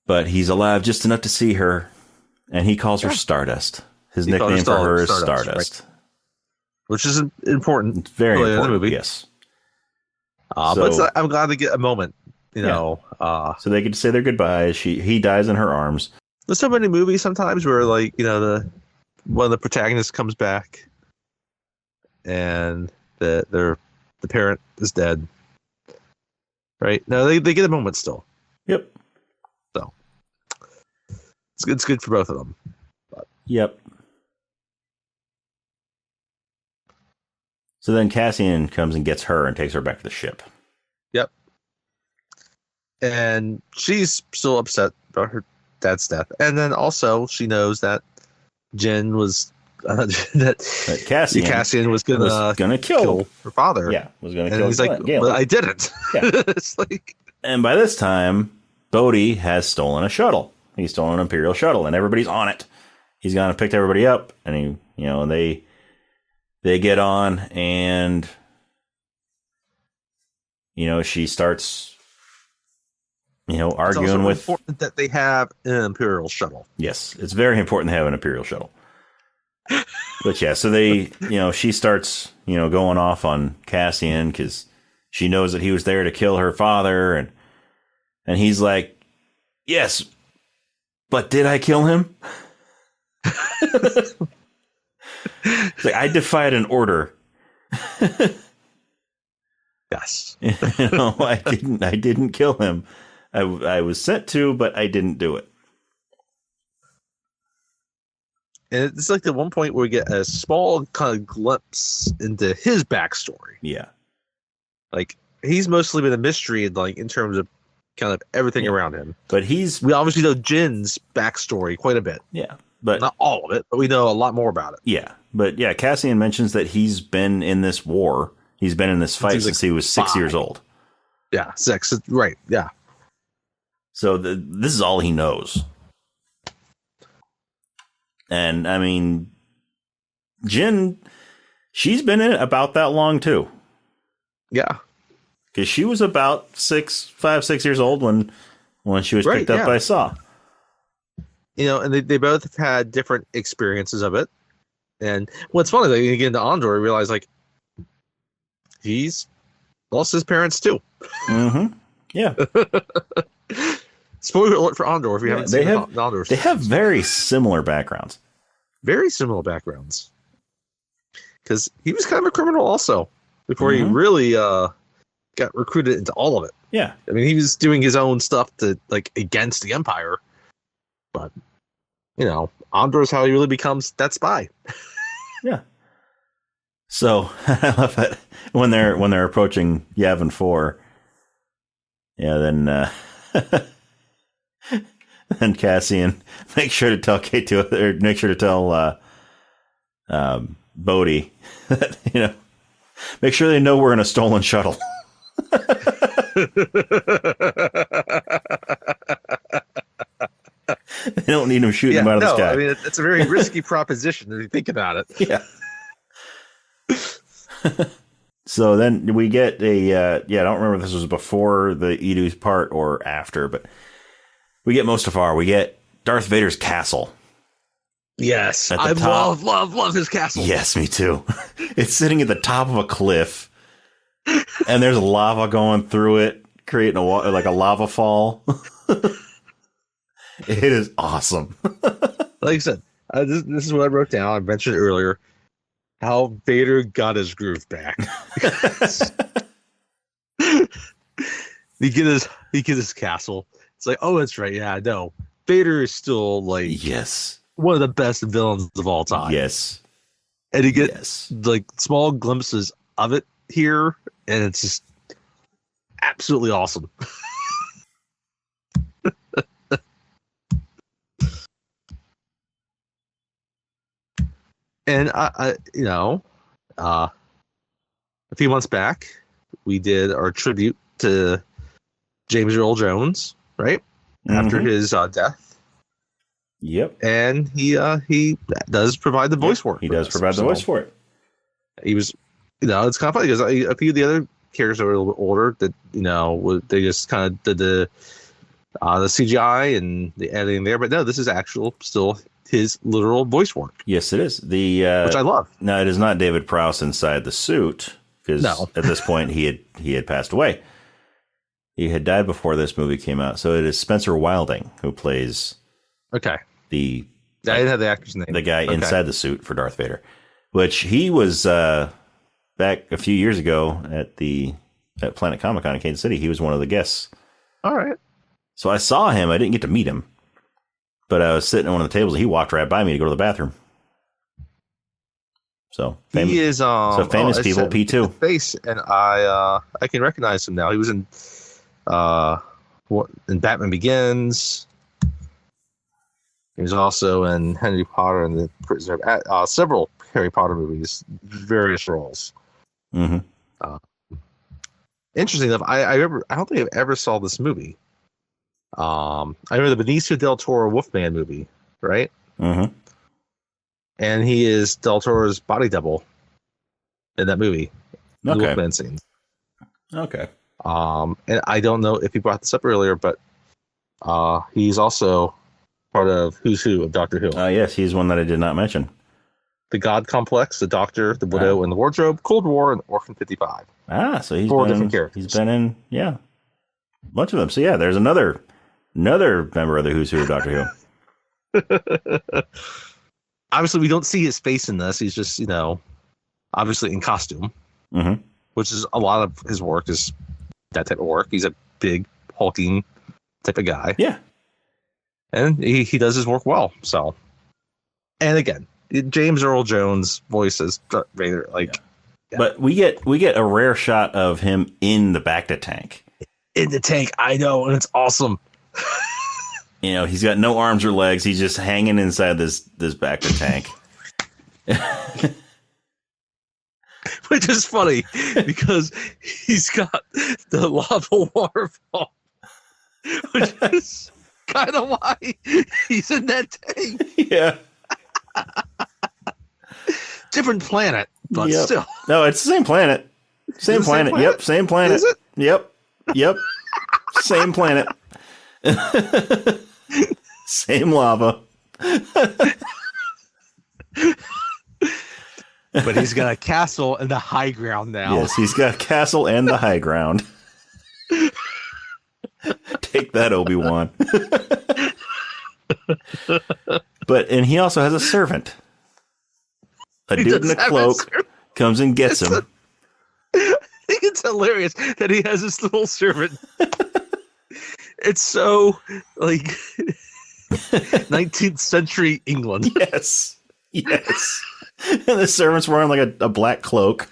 But he's alive just enough to see her, and he calls her Stardust. His nickname for her is Stardust. Right. Which is important. It's very important, in the movie. Yes. But I'm glad to get a moment, so they get to say their goodbyes. He dies in her arms. There's so many movies sometimes where, like, one of the protagonists comes back, and the parent is dead. Right? No, they get a moment still. Yep. So, it's good for both of them. But. Yep. So then Cassian comes and gets her and takes her back to the ship. Yep. And she's still upset about her dad's death. And then also she knows that Jin was that Cassian was gonna kill her father. Yeah, was gonna kill. And he's like, but I didn't. Yeah. It's like, and by this time, Bodhi has stolen a shuttle. He's stolen an Imperial shuttle, and everybody's on it. He's gone and picked everybody up, and they get on, and she starts arguing with. It's important that they have an Imperial shuttle. Yes, it's very important to have an Imperial shuttle. But yeah, so they, she starts, going off on Cassian because she knows that he was there to kill her father, and he's like, yes, but did I kill him? It's like, I defied an order. Yes. I didn't kill him. I was sent to, but I didn't do it. And it's like the one point where we get a small kind of glimpse into his backstory. Yeah. Like, he's mostly been a mystery in terms of kind of everything around him. But we obviously know Jin's backstory quite a bit. Yeah. But not all of it, but we know a lot more about it. Yeah. But yeah, Cassian mentions that he's been in this war. He's been in this fight since he was 6 years old. Yeah, 6. Right. Yeah. So this is all he knows. And I mean, Jin, she's been in it about that long too. Yeah, because she was about 5, 6 years old when she was picked up by Saw. And they both have had different experiences of it. And what's funny, like, when you get into Andor, you realize like he's lost his parents too. Mm-hmm. Yeah. Spoiler alert for Andor if you haven't seen Andor. They have very similar backgrounds. Very similar backgrounds. Because he was kind of a criminal also before he really got recruited into all of it. Yeah. I mean, he was doing his own stuff against the Empire. But, Andor is how he really becomes that spy. Yeah. So I love it when they're approaching Yavin 4. Yeah, then and Cassian make sure to tell K2, or make sure to tell Bodhi that, make sure they know we're in a stolen shuttle. They don't need him shooting him out of the sky. I mean, it's a very risky proposition if you think about it. Yeah. So then we get I don't remember if this was before the Edo's part or after, but we get Mustafar. We get Darth Vader's castle. Yes. I love his castle. Yes, me too. It's sitting at the top of a cliff, and there's lava going through it, creating a lava fall. It is awesome. Like I said, this is what I wrote down. I mentioned earlier how Vader got his groove back. He get his castle. It's like, oh, that's right. Yeah, I know. Vader is still one of the best villains of all time. Yes. And you get small glimpses of it here, and it's just absolutely awesome. And a few months back, we did our tribute to James Earl Jones, right? After his death. Yep. And he does provide the voice work. He does provide the voice for it. He was, it's kind of funny because a few of the other characters that were a little bit older that, they just kind of did the CGI and the editing there. But no, this is still his literal voice work. Yes, it is. Which I love. No, it is not David Prowse inside the suit, because at this point he had passed away. He had died before this movie came out. So it is Spencer Wilding who plays I didn't have the actor's name. The guy inside the suit for Darth Vader, which he was back a few years ago at Planet Comic-Con in Kansas City. He was one of the guests. All right. So I saw him. I didn't get to meet him. But I was sitting at one of the tables and he walked right by me to go to the bathroom. So he is famous people P2 face, and I can recognize him now. He was in in Batman Begins. He was also in Harry Potter and the Prisoner of several Harry Potter movies, various roles. Mm-hmm. Interesting enough, I remember. I don't think I've ever saw this movie. I remember the Benicio del Toro Wolfman movie, right? Mm-hmm. And he is Del Toro's body double in that movie. The Wolfman scene. Okay. And I don't know if he brought this up earlier, but he's also part of Who's Who of Doctor Who. Yes, he's one that I did not mention. The God Complex, The Doctor, The Widow, and the Wardrobe, Cold War, and Orphan 55. So he's four different characters. He's been in, a bunch of them. So yeah, there's another member of the Who's Who of Doctor Who. Obviously, we don't see his face in this. He's just, obviously in costume, which is a lot of his work is that type of work. He's a big, hulking type of guy. Yeah. And he does his work well. So, and again, James Earl Jones voices Darth Vader. Yeah. But we get a rare shot of him in the Bacta tank. In the tank, I know, and it's awesome. He's got no arms or legs. He's just hanging inside this Bacta tank. Which is funny because he's got the lava waterfall, which is kind of why he's in that tank. Yeah. Different planet, but still. No, it's the same planet. Same planet. Yep, same planet. Is it? Yep. Same planet. Same lava. But he's got a castle and the high ground now. Yes, he's got a castle and the high ground. Take that, Obi-Wan. And he also has a servant. A dude in a cloak comes and gets him. I think it's hilarious that he has this little servant. It's so like 19th century England. Yes. And the servant's wearing like a black cloak.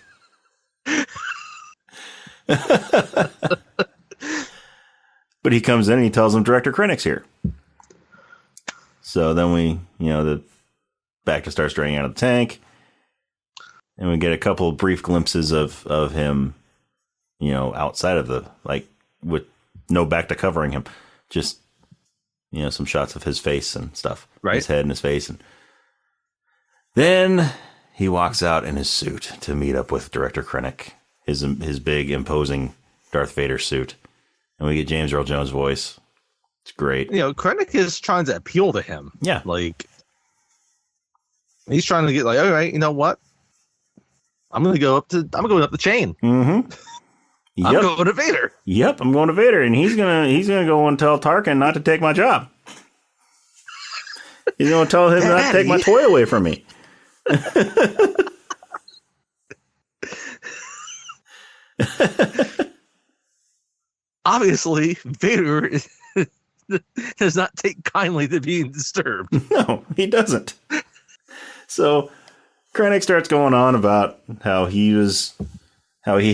But he comes in and he tells him Director Krennic's here. So then the Bacta starts draining out of the tank. And we get a couple of brief glimpses of him, outside of with no Bacta covering him. Just, some shots of his face and stuff. Right. His head and his face. And then he walks out in his suit to meet up with Director Krennic. His big, imposing Darth Vader suit. And we get James Earl Jones' voice. It's great. Krennic is trying to appeal to him. Yeah. He's trying to get all right, you know what? I'm going up the chain. Mm-hmm. Yep. I'm going to Vader. Yep, I'm going to Vader, and he's gonna go and tell Tarkin not to take my job. He's gonna tell him not to take my toy away from me. Obviously, Vader does not take kindly to being disturbed. No, he doesn't. So Krennic starts going on about how he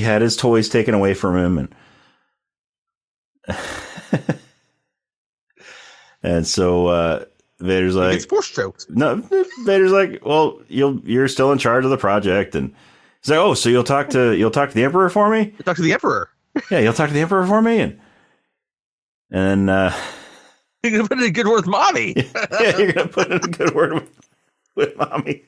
had his toys taken away from him, and so Vader's like, "It's force choked." No, Vader's like, "Well, you're still in charge of the project," and he's like, "Oh, so you'll talk to the Emperor for me?" Talk to the Emperor. Yeah, you'll talk to the Emperor for me, and you're gonna put in a good word with Mommy. Yeah, you're gonna put in a good word with Mommy.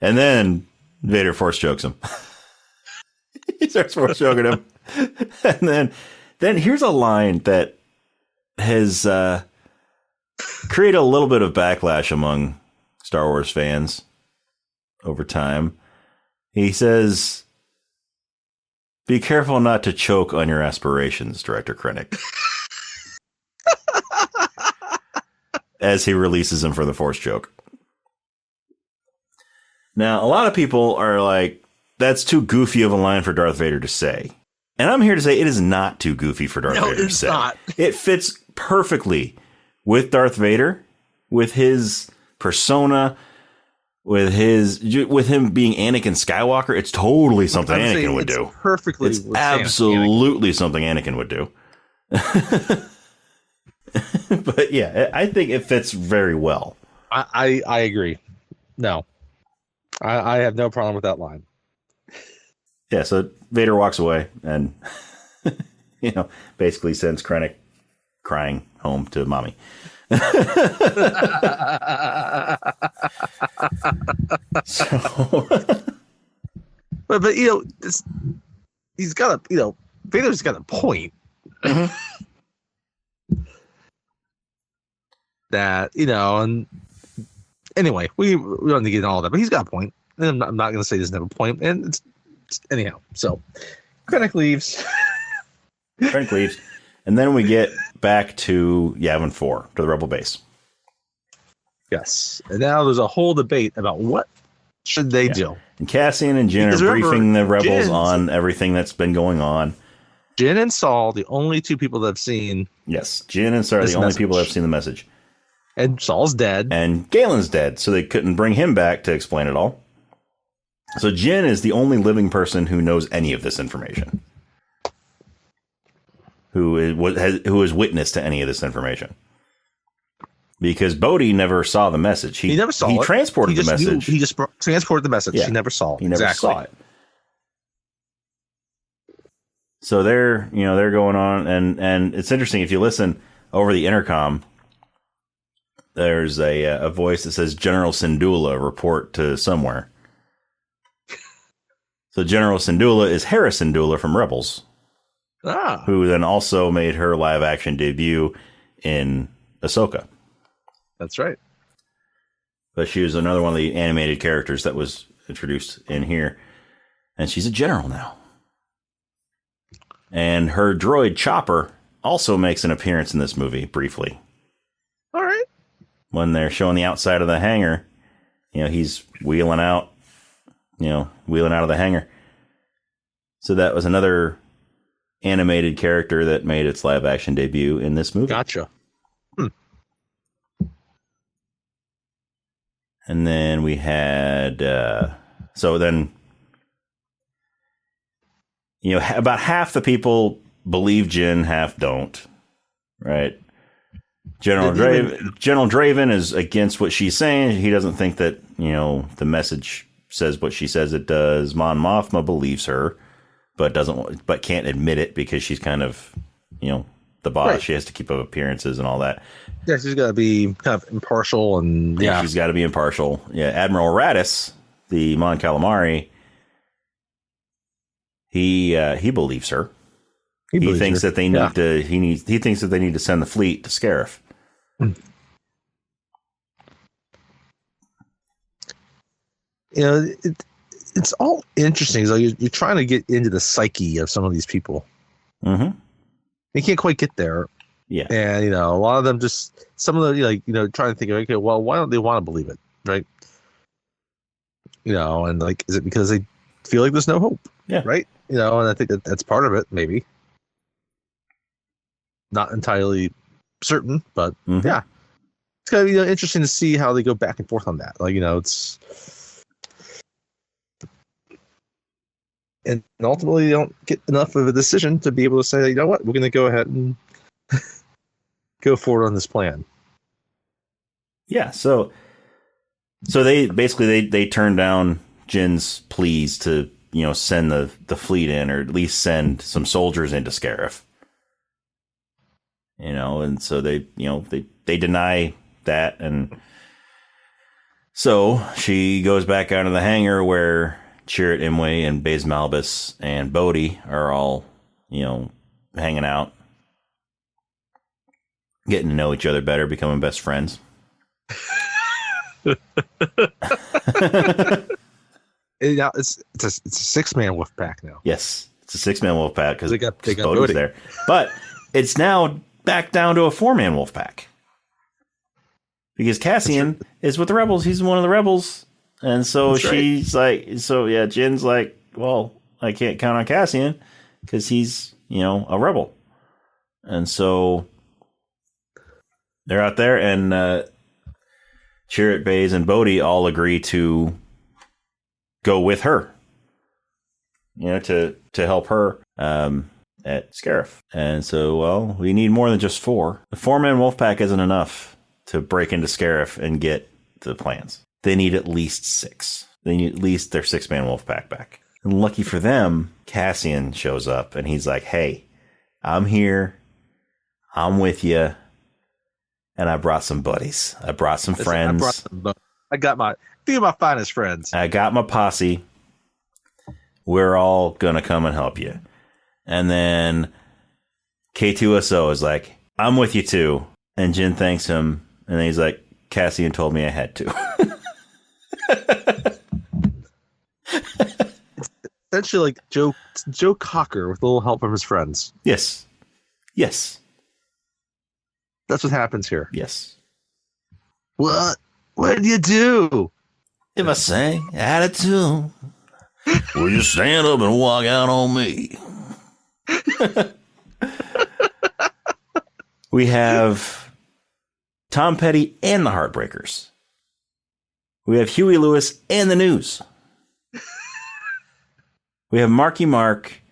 And then Vader force chokes him. He starts force choking him. And then here's a line that has created a little bit of backlash among Star Wars fans over time. He says, "Be careful not to choke on your aspirations, Director Krennic." As he releases him for the force choke. Now, a lot of people are like, that's too goofy of a line for Darth Vader to say. And I'm here to say it is not too goofy for Darth Vader. It's not. It fits perfectly with Darth Vader, with his persona, with him being Anakin Skywalker. It's totally something Anakin would do. Perfectly. It's absolutely something Anakin would do. But yeah, I think it fits very well. I agree. No, I have no problem with that line. Yeah, so Vader walks away and, basically sends Krennic crying home to mommy. So, but he's got Vader's got a point. That, and anyway, we don't need to get into all that, but he's got a point. And I'm not going to say he doesn't have a point. And it's anyhow. So Krennic leaves. And then we get back to Yavin 4, to the Rebel base. Yes. And now there's a whole debate about what should they do. And Cassian and Jyn are briefing the rebels on everything that's been going on. Jyn and Saul, the only two people that have seen. Yes, Jyn and Saul are the only people that have seen the message. And Saul's dead. And Galen's dead, so they couldn't bring him back to explain it all. So Jyn is the only living person who knows any of this information. Who is witness to any of this information. Because Bodhi never saw the message. He never saw it. He transported the message. He just transported the message. Yeah. He never saw it. He never saw it. So they're going on, and it's interesting if you listen over the intercom. There's a voice that says General Syndulla report to somewhere. So General Syndulla is Hera Syndulla from Rebels, who then also made her live action debut in Ahsoka. That's right. But she was another one of the animated characters that was introduced in here, and she's a general now. And her droid Chopper also makes an appearance in this movie briefly. All right. When they're showing the outside of the hangar, he's wheeling out of the hangar. So that was another animated character that made its live action debut in this movie. Gotcha. And then we had, about half the people believe Jyn, half don't, right? General Draven is against what she's saying. He doesn't think that, the message says what she says it does. Mon Mothma believes her, but can't admit it because she's kind of, the boss. Right. She has to keep up appearances and all that. Yeah, she's got to be kind of impartial and she's got to be impartial. Yeah, Admiral Raddus, the Mon Calamari, he believes her. He thinks that they need to. He thinks that they need to send the fleet to Scarif. It's all interesting. So you're trying to get into the psyche of some of these people. Mm-hmm. You can't quite get there. Yeah. And, a lot of them just, some of them, trying to think, okay, well, why don't they want to believe it? Right. And is it because they feel like there's no hope? Yeah. Right. And I think that's part of it, maybe. Not entirely certain, but yeah. It's going to be interesting to see how they go back and forth on that. And ultimately, they don't get enough of a decision to be able to say, you know what, we're going to go ahead and go forward on this plan. Yeah. So they basically they turned down Jin's pleas to send the fleet in, or at least send some soldiers into Scarif. And so they deny that, and so she goes back out of the hangar where Chirrut Imwe and Baze Malbus and Bodhi are all, hanging out, getting to know each other better, becoming best friends. It's a 6-man wolf pack now. Yes, it's a 6-man wolf pack because they got Bodhi's there, but it's now back down to a 4-man wolf pack because Cassian is with the rebels. He's one of the rebels. And so she's like, Jin's like, well, I can't count on Cassian. because he's, a rebel. And so they're out there, and Chirrut, Baze, and Bodhi all agree to go with her, to help her at Scarif. And so, well, we need more than just 4. The 4-man wolf pack isn't enough to break into Scarif and get the plans. They need at least 6. They need at least their 6-man wolf pack back. And lucky for them, Cassian shows up, and he's like, hey, I'm here. I'm with you. And I brought some buddies. I brought some friends. I got my few of my finest friends. I got my posse. We're all going to come and help you. And then K2SO is like, I'm with you too. And Jin thanks him. And then he's like, Cassian told me I had to. Essentially like Joe Cocker with a little help from his friends. Yes. That's what happens here. Yes. What did you do? If I sang attitude, will you stand up and walk out on me? We have Tom Petty and the Heartbreakers. We have Huey Lewis and the News. We have Marky Mark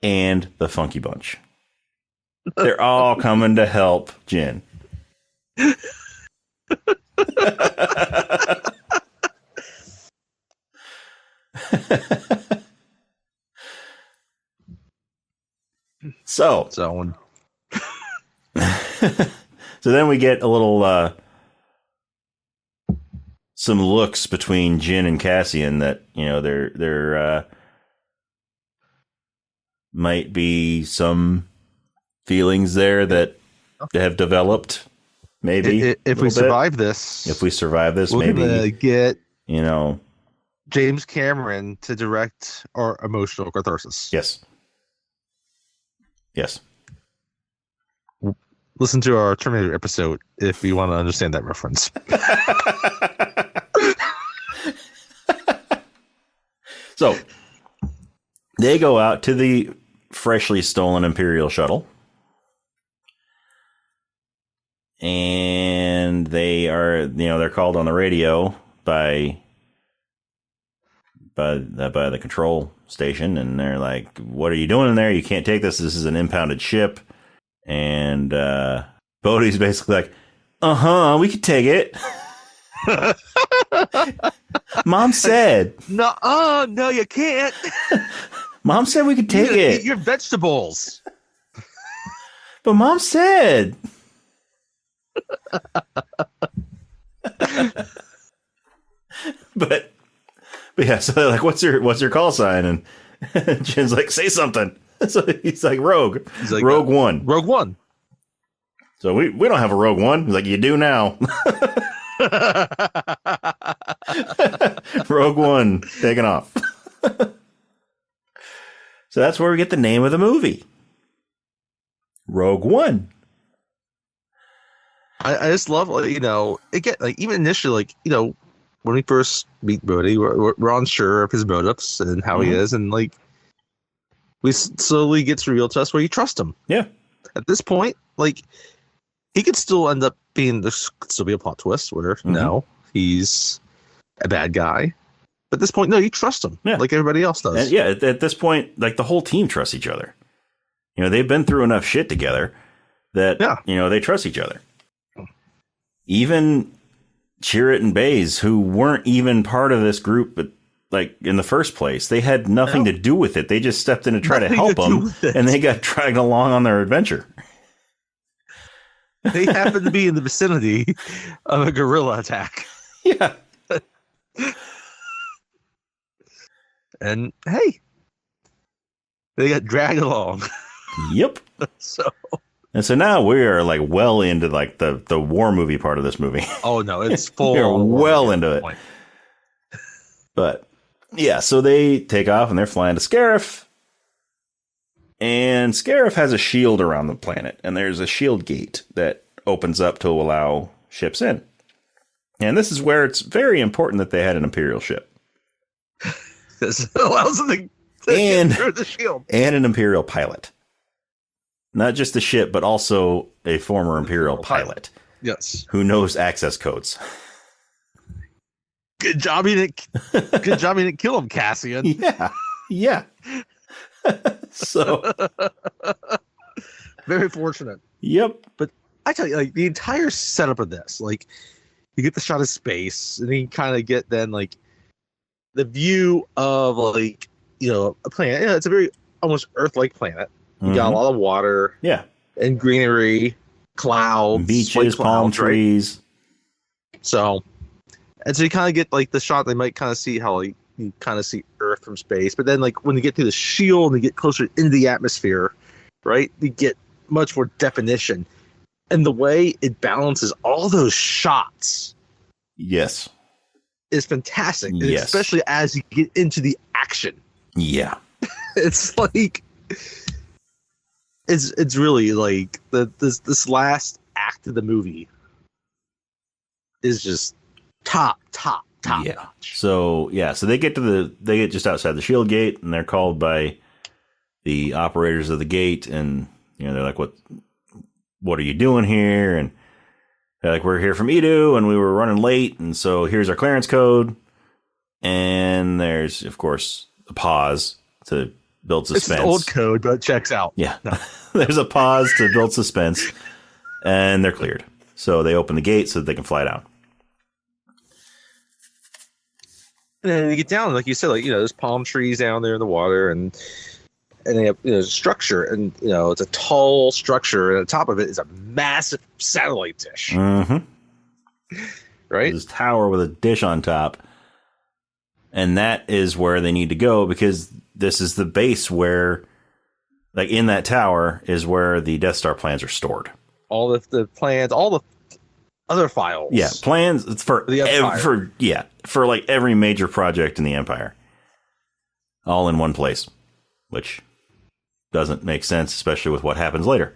and the Funky Bunch. They're all coming to help Jin. So then we get a little some looks between Jin and Cassian that there might be some feelings there that have developed. Maybe if we survive this, maybe gonna get James Cameron to direct our emotional catharsis. Yes. Listen to our Terminator episode if you want to understand that reference. So they go out to the freshly stolen Imperial shuttle. And they are, they're called on the radio by the control station, and they're like, "What are you doing in there? You can't take this. This is an impounded ship." And Bodhi's basically like, we could take it. Mom said, no, you can't. Mom said we could take it. Eat your vegetables. But Mom said. But yeah, so they're like, what's your call sign? And Jin's like, say something. So he's like, Rogue. He's like, Rogue One. Rogue One. So we don't have a Rogue One. He's like, you do now. Rogue One taking off. So that's where we get the name of the movie. Rogue One. I just love, even initially, when we first meet Bodhi, we're unsure of his motives and how he is, and we slowly get to reveal to us where you trust him. Yeah. At this point, he could still end up being, there could still be a plot twist where no, he's a bad guy. But at this point, no, you trust him, like everybody else does. And at this point, the whole team trusts each other. They've been through enough shit together that they trust each other. Even Chirrut and Baze, who weren't even part of this group, but in the first place, they had nothing to do with it. They just stepped in to try to help them, and they got dragged along on their adventure. They happened to be in the vicinity of a guerrilla attack. Yeah. And hey, they got dragged along. Yep. So now we are well into the war movie part of this movie. Oh no, it's full. We're well into it. But yeah, so they take off and they're flying to Scarif. And Scarif has a shield around the planet, and there's a shield gate that opens up to allow ships in. And this is where it's very important that they had an Imperial ship. This allows them to and through the shield. And an Imperial pilot. Not just the ship, but also a former Imperial pilot. Yes. Who knows access codes. Good job you didn't kill him, Cassian. Yeah. So very fortunate. Yep. But I tell you, like, the entire setup of this, like, you get the shot of space, and then you kind of get then like the view of, like, you know, a planet. Yeah, it's a very almost Earth-like planet. You got a lot of water, and greenery, clouds, beaches, palm trees. Right? So you kind of get like the shot. They might kind of see how, like, you kind of see Earth from space, but then, like, when you get through the shield and you get closer into the atmosphere, right, you get much more definition, and the way it balances all those shots, yes, is fantastic. Yes. Especially as you get into the action. Yeah, it's like. It's really like this last act of the movie is just top notch. So they get just outside the shield gate, and they're called by the operators of the gate, and, you know, they're like, what are you doing here? And they're like, we're here from Edu, and we were running late, and so here's our clearance code. And there's, of course, a pause to build suspense. It's an old code, but it checks out. Yeah. No. There's a pause to build suspense, and they're cleared. So they open the gate so that they can fly down. And then you get down, like you said, like, you know, there's palm trees down there in the water, and they have, you know, structure, and, you know, it's a tall structure, and on top of it is a massive satellite dish. Mm-hmm. Right? This tower with a dish on top. And that is where they need to go, because this is the base where, like, in that tower is where the Death Star plans are stored. All the plans, all the other files. Yeah, plans. It's for like every major project in the Empire, all in one place, which doesn't make sense, especially with what happens later.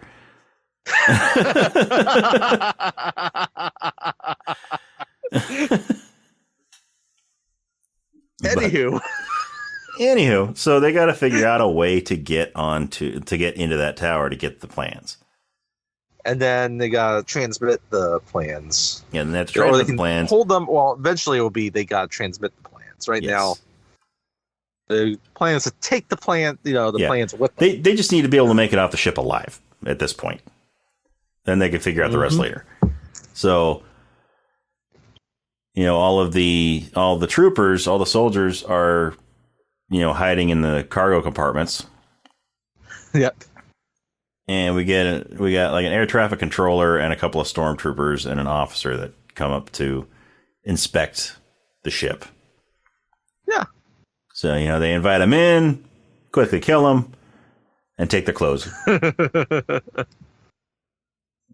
Anywho, so they got to figure out a way to get into that tower to get the plans. And then they got to transmit the plans. Yeah, and they have to transmit the plans. Hold them. Well, eventually it will be they got to transmit the plans. Right now, the plan is to take the plan, you know, plans with them. They just need to be able to make it off the ship alive at this point. Then they can figure out the rest later. So, you know, all the troopers, all the soldiers are, you know, hiding in the cargo compartments. Yep. And we got like an air traffic controller and a couple of stormtroopers and an officer that come up to inspect the ship. Yeah. So, you know, they invite them in, quickly kill them, and take their clothes.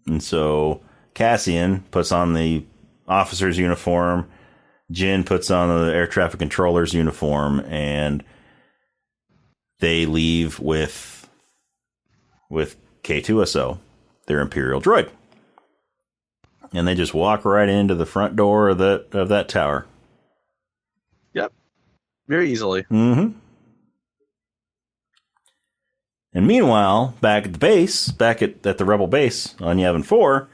And so Cassian puts on the officer's uniform. Jin puts on the air traffic controller's uniform, and they leave with K2SO, their Imperial droid. And they just walk right into the front door of that tower. Yep. Very easily. Mm-hmm. And meanwhile, back at the base, back at the Rebel base on Yavin 4,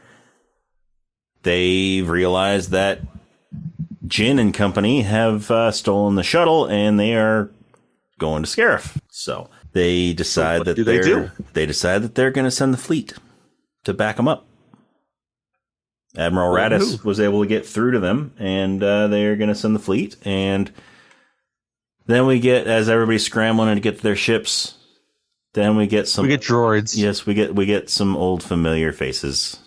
they realize that Jin and company have stolen the shuttle, and they are going to Scarif. So they decide that they're going to send the fleet to back them up. Admiral Raddus was able to get through to them, and they're going to send the fleet. And then we get, as everybody's scrambling to get to their ships, then we get droids. Yes, we get some old familiar faces.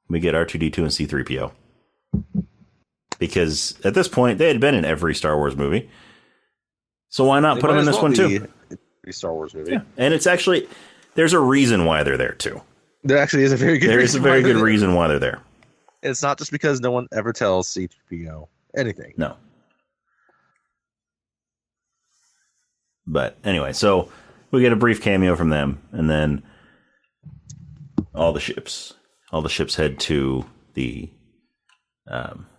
We get R2-D2 and C-3PO. Because at this point, they had been in every Star Wars movie. So why not put them in this one too? Every Star Wars movie. Yeah. And it's actually, there's a reason why they're there too. There actually is a very good reason. There is a very good reason why they're there. It's not just because no one ever tells C-3PO anything. No. But anyway, so we get a brief cameo from them, and then all the ships head to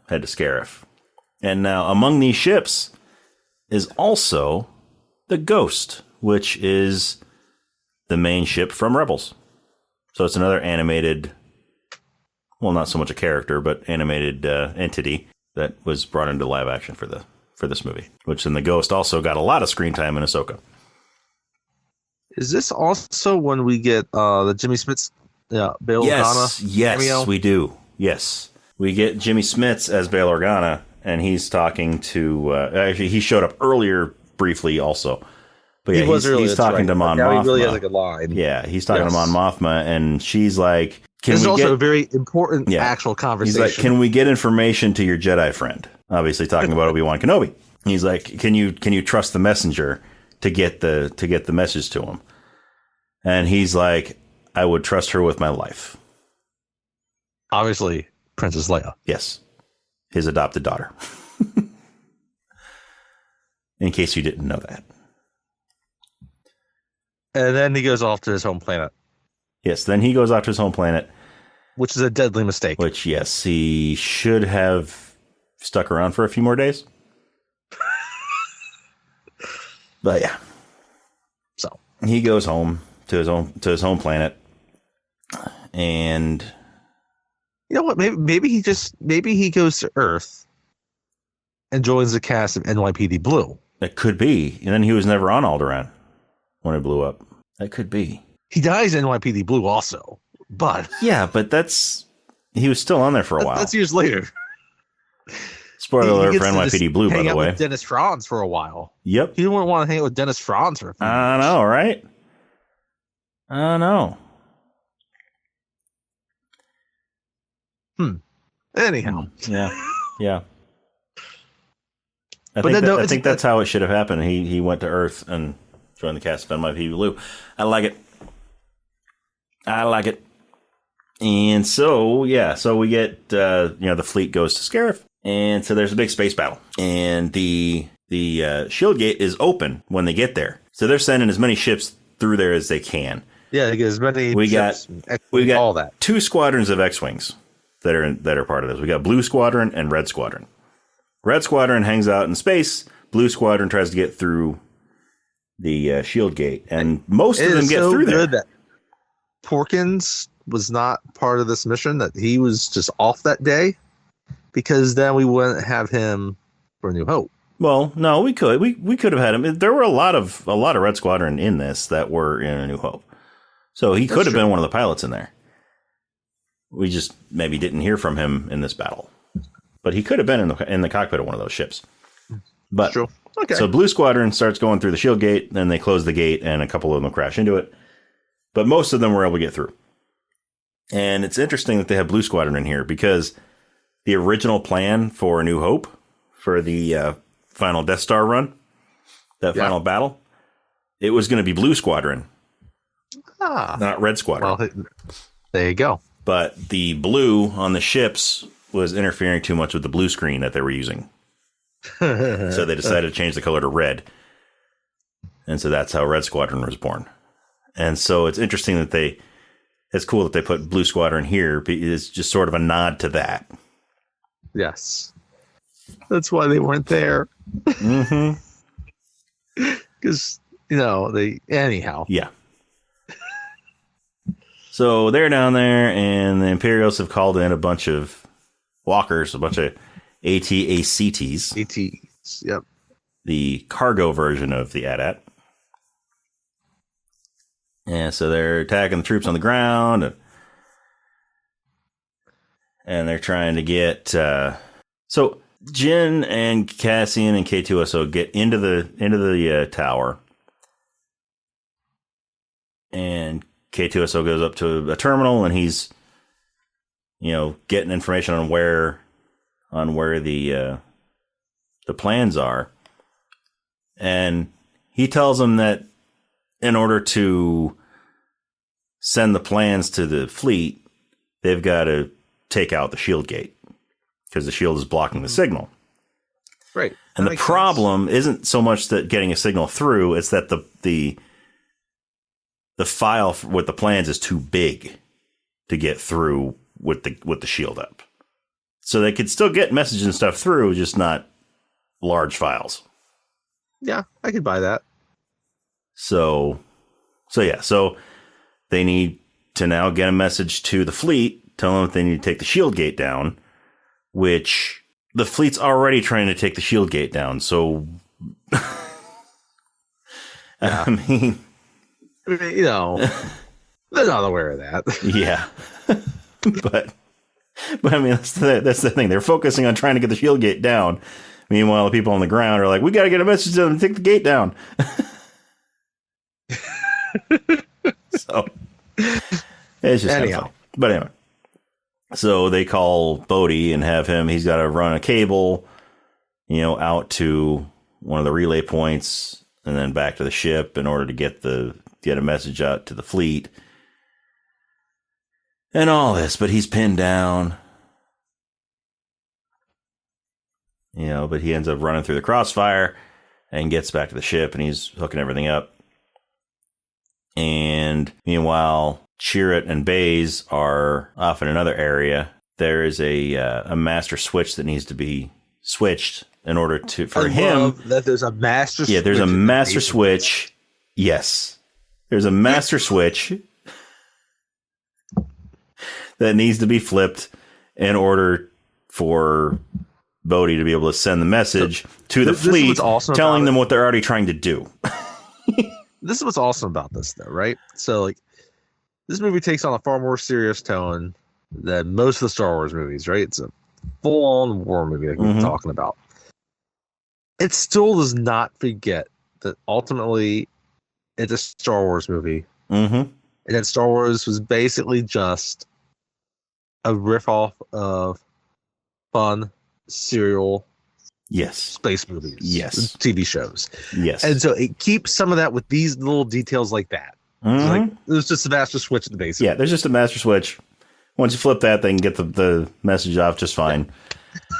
Scarif. And now among these ships is also the Ghost, which is the main ship from Rebels. So it's another animated, well, not so much a character, but animated entity that was brought into live action for this movie. Which then the Ghost also got a lot of screen time in Ahsoka. Is this also when we get the Jimmy Smits, Bail Organa? Yes, cameo? we do. Yes, we get Jimmy Smits as Bail Organa, and he's talking to. Actually, he showed up earlier briefly, also. But yeah, he's talking to Mon Mothma. He really has like a line. Yeah, he's talking to Mon Mothma, and she's like, "This is also a very important actual conversation." He's like, "Can we get information to your Jedi friend?" Obviously, talking about Obi-Wan Kenobi. He's like, "Can you trust the messenger to get the message to him?" And he's like, "I would trust her with my life." Obviously, Princess Leia. Yes, his adopted daughter. In case you didn't know that. And then he goes off to his home planet. Yes, then he goes off to his home planet. Which is a deadly mistake. Which, yes, he should have stuck around for a few more days. But yeah. So he goes home to his home planet. And you know what? Maybe he goes to Earth and joins the cast of NYPD Blue. That could be. And then he was never on Alderaan when it blew up. That could be. He dies in NYPD Blue also. But yeah, but he was still on there for a while. That's years later. Spoiler alert for NYPD Blue, by the way. Hang out with Dennis Franz for a while. Yep. He didn't want to hang out with Dennis Franz for a few years. I know, right? I know. Anyhow. Yeah. I think that's how it should have happened. He went to Earth and joined the cast of NYPD Blue. I like it. And so we get the fleet goes to Scarif, and so there's a big space battle, and the shield gate is open when they get there, so they're sending as many ships through there as they can. Yeah, they get as many. We got all that. 2 squadrons of X-wings that are part of this. We got Blue Squadron and Red Squadron. Red Squadron hangs out in space. Blue Squadron tries to get through the shield gate, and most of them get through there. That Porkins was not part of this mission, that he was just off that day, because then we wouldn't have him for New Hope. Well, no, we could. We could have had him. There were a lot of Red Squadron in this that were in A New Hope. So he could have been one of the pilots in there. We just maybe didn't hear from him in this battle. But he could have been in the cockpit of one of those ships. But true. Okay. So Blue Squadron starts going through the shield gate, then they close the gate, and a couple of them crash into it. But most of them were able to get through. And it's interesting that they have Blue Squadron in here, because the original plan for A New Hope, for the final Death Star run, that final battle, it was going to be Blue Squadron, not Red Squadron. Well, there you go. But the blue on the ships was interfering too much with the blue screen that they were using. So they decided to change the color to red. And so that's how Red Squadron was born. And so it's interesting that it's cool that they put Blue Squadron here. It's just sort of a nod to that. Yes. That's why they weren't there. Mm-hmm. Because, anyhow. Yeah. So they're down there, and the Imperials have called in a bunch of walkers, a bunch of AT-ACTs. ATs, yep. The cargo version of the AT-AT. And so they're attacking the troops on the ground, and they're trying to get... So Jyn and Cassian and K2SO get into the tower, and K2SO goes up to a terminal, and he's, getting information on where the plans are. And he tells them that in order to send the plans to the fleet, they've got to take out the shield gate, because the shield is blocking the signal. Right. And the problem isn't so much that getting a signal through, it's that the file with the plans is too big to get through with the shield up. So they could still get messages and stuff through, just not large files. Yeah, I could buy that. So they need to now get a message to the fleet, tell them that they need to take the shield gate down, which the fleet's already trying to take the shield gate down. So, I mean, you know, they're not aware of that. Yeah. But I mean, that's the thing. They're focusing on trying to get the shield gate down. Meanwhile, the people on the ground are like, we got to get a message to them to take the gate down. So it's just kind of funny. But anyway, so they call Bodhi and have him, he's got to run a cable, out to one of the relay points and then back to the ship in order to get a message out to the fleet. And all this, but he's pinned down. But he ends up running through the crossfire and gets back to the ship, and he's hooking everything up. And meanwhile, Chirrut and Baze are off in another area. There is a master switch that needs to be switched in order for him. That there's a master. Yeah, there's a master switch. Yes, there's a master switch that needs to be flipped in order for Bodhi to be able to send the message to the fleet, telling them what they're already trying to do. This is what's awesome about this, though, right? So, this movie takes on a far more serious tone than most of the Star Wars movies, right? It's a full-on war movie like we're talking about. It still does not forget that ultimately it's a Star Wars movie. Mm-hmm. And that Star Wars was basically just a riff-off of fun, serial space movies. Yes. TV shows. Yes. And so it keeps some of that with these little details like that. Mm-hmm. There's just a master switch at the base. Yeah, there's just a master switch. Once you flip that, they can get the message off just fine.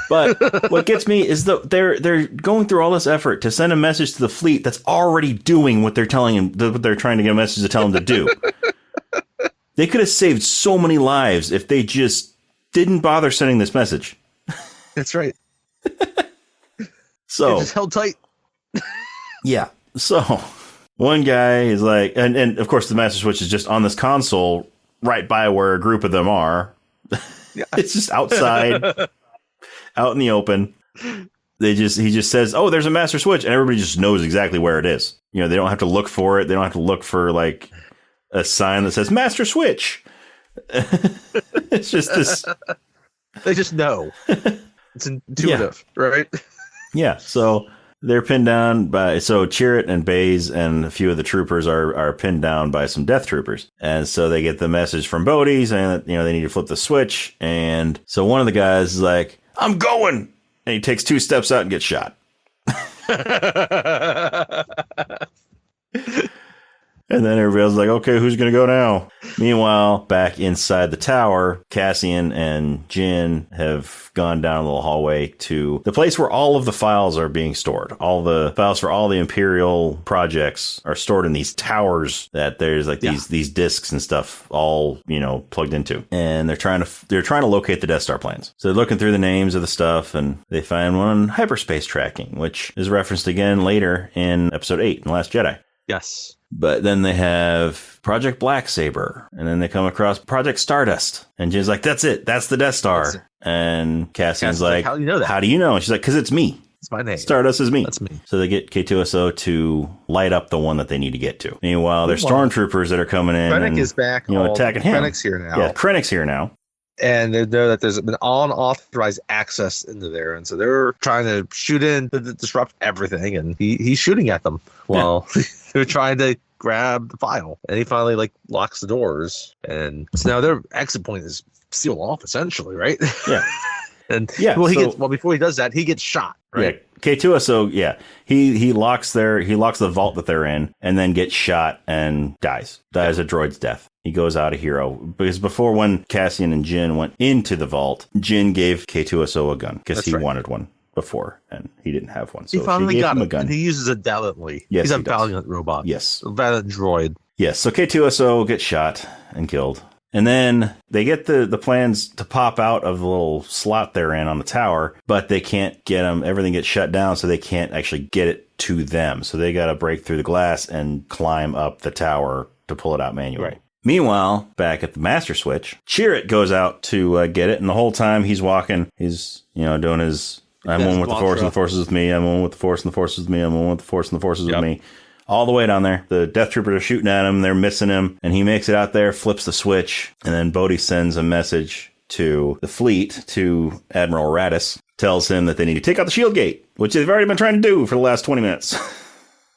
But what gets me is they're going through all this effort to send a message to the fleet that's already doing what they're telling him, what they're trying to get a message to tell them to do. They could have saved so many lives if they just didn't bother sending this message. That's right. So just held tight. Yeah. So one guy is like, and of course the master switch is just on this console right by where a group of them are. Yeah. It's just outside, out in the open. He just says, "Oh, there's a master switch," and everybody just knows exactly where it is. They don't have to look for it. They don't have to look for like a sign that says master switch. It's just this. They just know. It's intuitive, right? Yeah. So they're pinned down so Chirrut and Baze and a few of the troopers are pinned down by some death troopers. And so they get the message from Bodhi saying that, they need to flip the switch. And so one of the guys is like, "I'm going." And he takes 2 steps out and gets shot. And then everybody's like, okay, who's going to go now? Meanwhile, back inside the tower, Cassian and Jin have gone down a little hallway to the place where all of the files are being stored. All the files for all the Imperial projects are stored in these towers that there's like these discs and stuff all, plugged into. And they're trying to locate the Death Star plans. So they're looking through the names of the stuff and they find one on hyperspace tracking, which is referenced again later in episode 8 in The Last Jedi. Yes. But then they have Project Black Saber, and then they come across Project Stardust. And Jin's like, that's it. That's the Death Star. And Cassian's like, how do you know that? How do you know? And she's like, because it's me. It's my name. Stardust is me. That's me. So they get K2SO to light up the one that they need to get to. Meanwhile, there's stormtroopers that are coming in. Krennic is back. Attacking him. Krennic's here now. Yeah, Krennic's here now. And they know that there's been unauthorized access into there. And so they're trying to shoot in to disrupt everything. And he's shooting at them while they're trying to grab the file. And he finally locks the doors. And so now their exit point is sealed off, essentially, right? Yeah. And before he does that, he gets shot, right? Yeah. K2SO, he locks the vault that they're in and then gets shot and dies a droid's death. He goes out a hero because before, when Cassian and Jin went into the vault, Jin gave K2SO a gun because he wanted one before and he didn't have one. So he finally got him it, a gun. And he uses it valiantly. Yes, he's a valiant robot. Yes, a valiant droid. Yes. So K2SO gets shot and killed. And then they get the plans to pop out of the little slot they're in on the tower, but they can't get them. Everything gets shut down, so they can't actually get it to them. So they got to break through the glass and climb up the tower to pull it out manually. Right. Meanwhile, back at the master switch, Chirrut goes out to get it. And the whole time he's walking, he's, doing his, I'm one with the force and the force is with me. I'm one with the force and the force is with me. I'm one with the force and the force is with me. All the way down there. The Death Troopers are shooting at him. They're missing him. And he makes it out there, flips the switch. And then Bodhi sends a message to the fleet, to Admiral Raddus, tells him that they need to take out the shield gate, which they've already been trying to do for the last 20 minutes.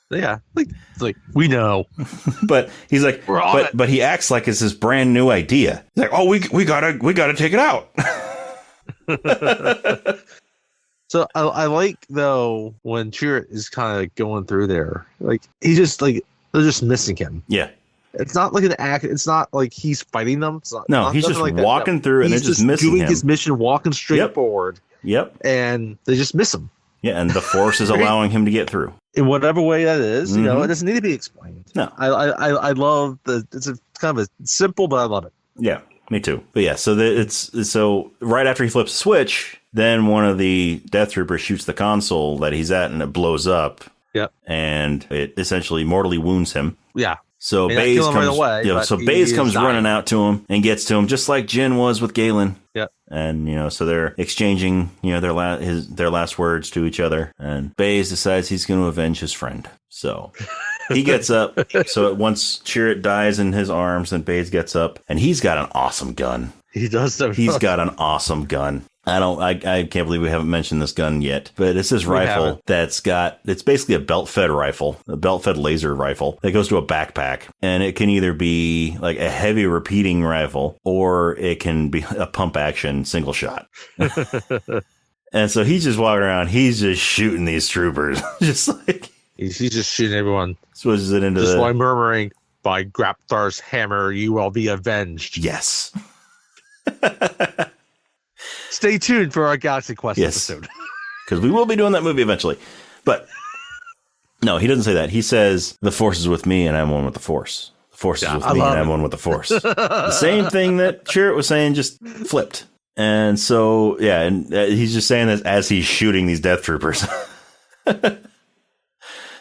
Yeah, like we know, but he's like, but he acts like it's this brand new idea. He's like, oh, we gotta take it out. So I like though when Chirrut is kind of going through there, like he's just like they're just missing him. Yeah, it's not like an act. It's not like he's fighting them. It's not, no, he's just like walking through and they're just missing doing him. His mission, walking straight forward. Yep, and they just miss him. Yeah, and the force is allowing him to get through. In whatever way that is, it doesn't need to be explained. No. I love it's a kind of a simple, but I love it. Yeah, me too. But yeah, so right after he flips the switch, then one of the Death Troopers shoots the console that he's at and it blows up. Yep. And it essentially mortally wounds him. Yeah. So Baze comes right away, Baze comes running out to him and gets to him just like Jin was with Galen. Yep. And so they're exchanging their last words to each other, and Baze decides he's going to avenge his friend. So he gets up. So once Chirrut dies in his arms, then Baze gets up, and he's got an awesome gun. He does. He's got an awesome gun. I can't believe we haven't mentioned this gun yet, but it's this rifle it's basically a belt-fed rifle, a belt-fed laser rifle that goes to a backpack, and it can either be like a heavy repeating rifle or it can be a pump action single shot. And so he's just walking around, he's just shooting these troopers, just like he's just shooting everyone. Switches it into just while murmuring, "By Grapthar's hammer, you will be avenged." Yes. Stay tuned for our Galaxy Quest episode. Because we will be doing that movie eventually. But no, he doesn't say that. He says, the Force is with me and I'm one with the Force. The Force is with me and I'm one with the Force. The same thing that Chirrut was saying, just flipped. And so, yeah, and he's just saying this as he's shooting these Death Troopers.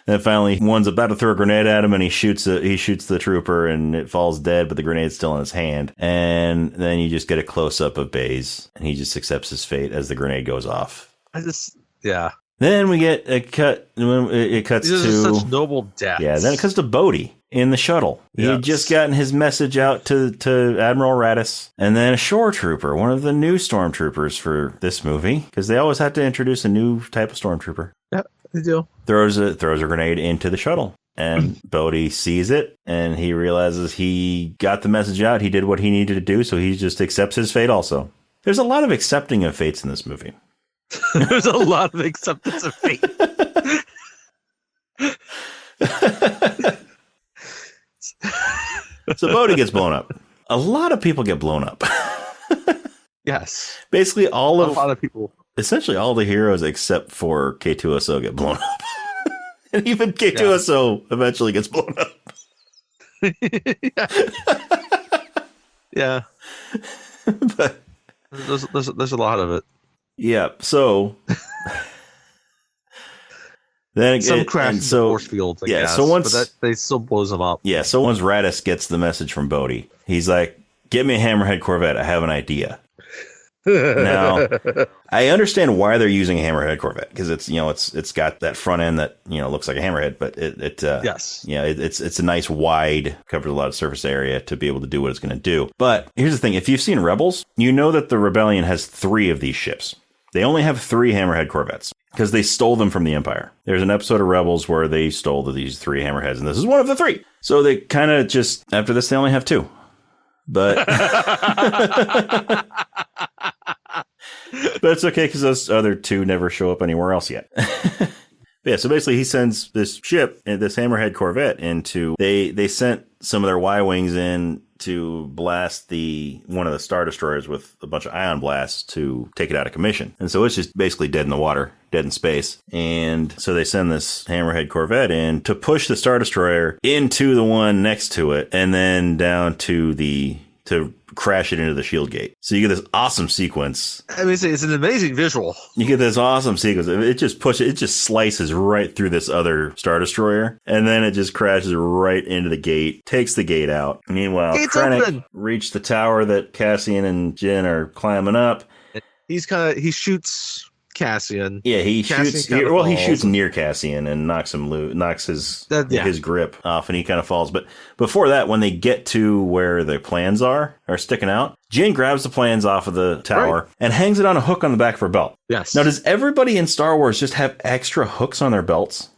And finally, one's about to throw a grenade at him, and he shoots the trooper, and it falls dead, but the grenade's still in his hand. And then you just get a close-up of Baze, and he just accepts his fate as the grenade goes off. Then we get a cut. It cuts to such noble deaths. Yeah, then it cuts to Bodhi in the shuttle. He had just gotten his message out to Admiral Raddus, and then a shore trooper, one of the new stormtroopers for this movie, because they always have to introduce a new type of stormtrooper. Yep, they do. Throws a grenade into the shuttle, and Bodhi sees it, and he realizes he got the message out. He did what he needed to do, so he just accepts his fate. Also, there's a lot of accepting of fates in this movie. There's a lot of acceptance of fate. So Bodhi gets blown up. A lot of people get blown up. Yes. Basically, a lot of people. Essentially, all the heroes except for K2SO get blown up. And even K2SO eventually gets blown up. Yeah. But there's a lot of it. Yeah. So then some crash in the force fields, I guess, so once but they still blows them up. Yeah. So once Raddus gets the message from Bodhi, he's like, "Get me a Hammerhead Corvette. I have an idea." Now, I understand why they're using a Hammerhead Corvette, because it's got that front end that looks like a Hammerhead, but it's a nice wide, covers a lot of surface area to be able to do what it's going to do. But here's the thing: if you've seen Rebels, you know that the Rebellion has 3 of these ships. They only have 3 Hammerhead Corvettes because they stole them from the Empire. There's an episode of Rebels where they stole these 3 Hammerheads, and this is one of the 3. So they kind of just after this they only have 2. But but it's okay because those other 2 never show up anywhere else yet. Yeah, so basically he sends this ship, this Hammerhead Corvette, into they sent some of their Y-wings in to blast one of the Star Destroyers with a bunch of ion blasts to take it out of commission. And so it's just basically dead in the water, dead in space. And so they send this Hammerhead Corvette in to push the Star Destroyer into the one next to it and then down to the to crash it into the shield gate. So you get this awesome sequence. I mean, it's an amazing visual. You get this awesome sequence. It just slices right through this other Star Destroyer, and then it just crashes right into the gate, takes the gate out. Meanwhile, Krennic reached the tower that Cassian and Jyn are climbing up. He shoots Cassian. Yeah, he shoots near Cassian and knocks him loose, knocks his grip off, and he kind of falls. But before that, when they get to where the plans are sticking out, Jyn grabs the plans off of the tower and hangs it on a hook on the back of her belt. Yes. Now, does everybody in Star Wars just have extra hooks on their belts?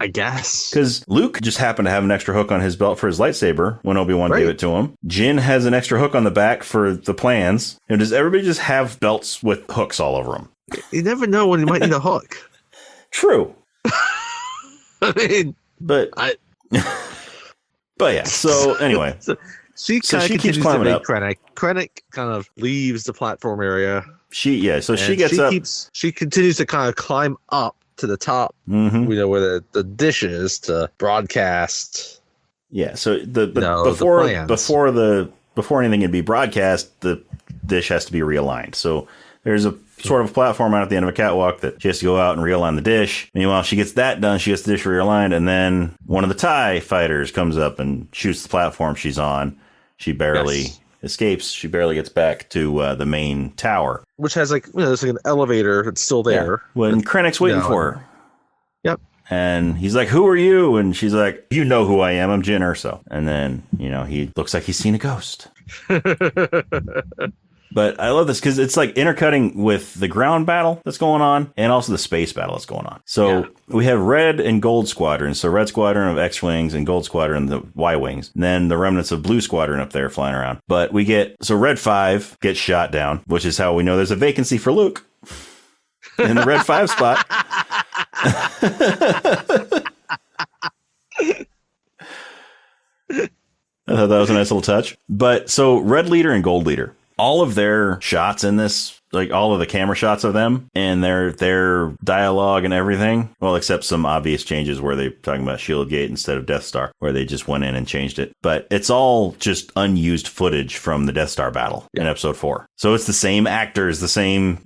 I guess. Because Luke just happened to have an extra hook on his belt for his lightsaber when Obi-Wan gave it to him. Jyn has an extra hook on the back for the plans. And does everybody just have belts with hooks all over them? You never know when you might need a hook. True. I mean, but yeah. So anyway, she keeps climbing up. Krennic kind of leaves the platform area. She gets up. She continues to kind of climb up to the top. Mm-hmm. Where the dish is to broadcast. Yeah. So before anything can be broadcast, the dish has to be realigned. So there's a sort of a platform out at the end of a catwalk that she has to go out and realign the dish. Meanwhile, she gets that done. She gets the dish realigned, and then one of the TIE fighters comes up and shoots the platform she's on. She barely escapes. She barely gets back to the main tower, which has there's like an elevator that's still there. Yeah. When Krennic's waiting for her. Yep. And he's like, "Who are you?" And she's like, "You know who I am. I'm Jyn Erso." And then he looks like he's seen a ghost. But I love this because it's like intercutting with the ground battle that's going on and also the space battle that's going on. So we have Red and Gold Squadron. So Red Squadron of X-Wings and Gold Squadron of the Y-Wings. And then the remnants of Blue Squadron up there flying around. But Red 5 gets shot down, which is how we know there's a vacancy for Luke in the Red 5 spot. I thought that was a nice little touch. But so Red Leader and Gold Leader, all of their shots in this, like all of the camera shots of them and their dialogue and everything, well, except some obvious changes where they're talking about Shieldgate instead of Death Star, where they just went in and changed it. But it's all just unused footage from the Death Star battle in Episode 4. So it's the same actors, the same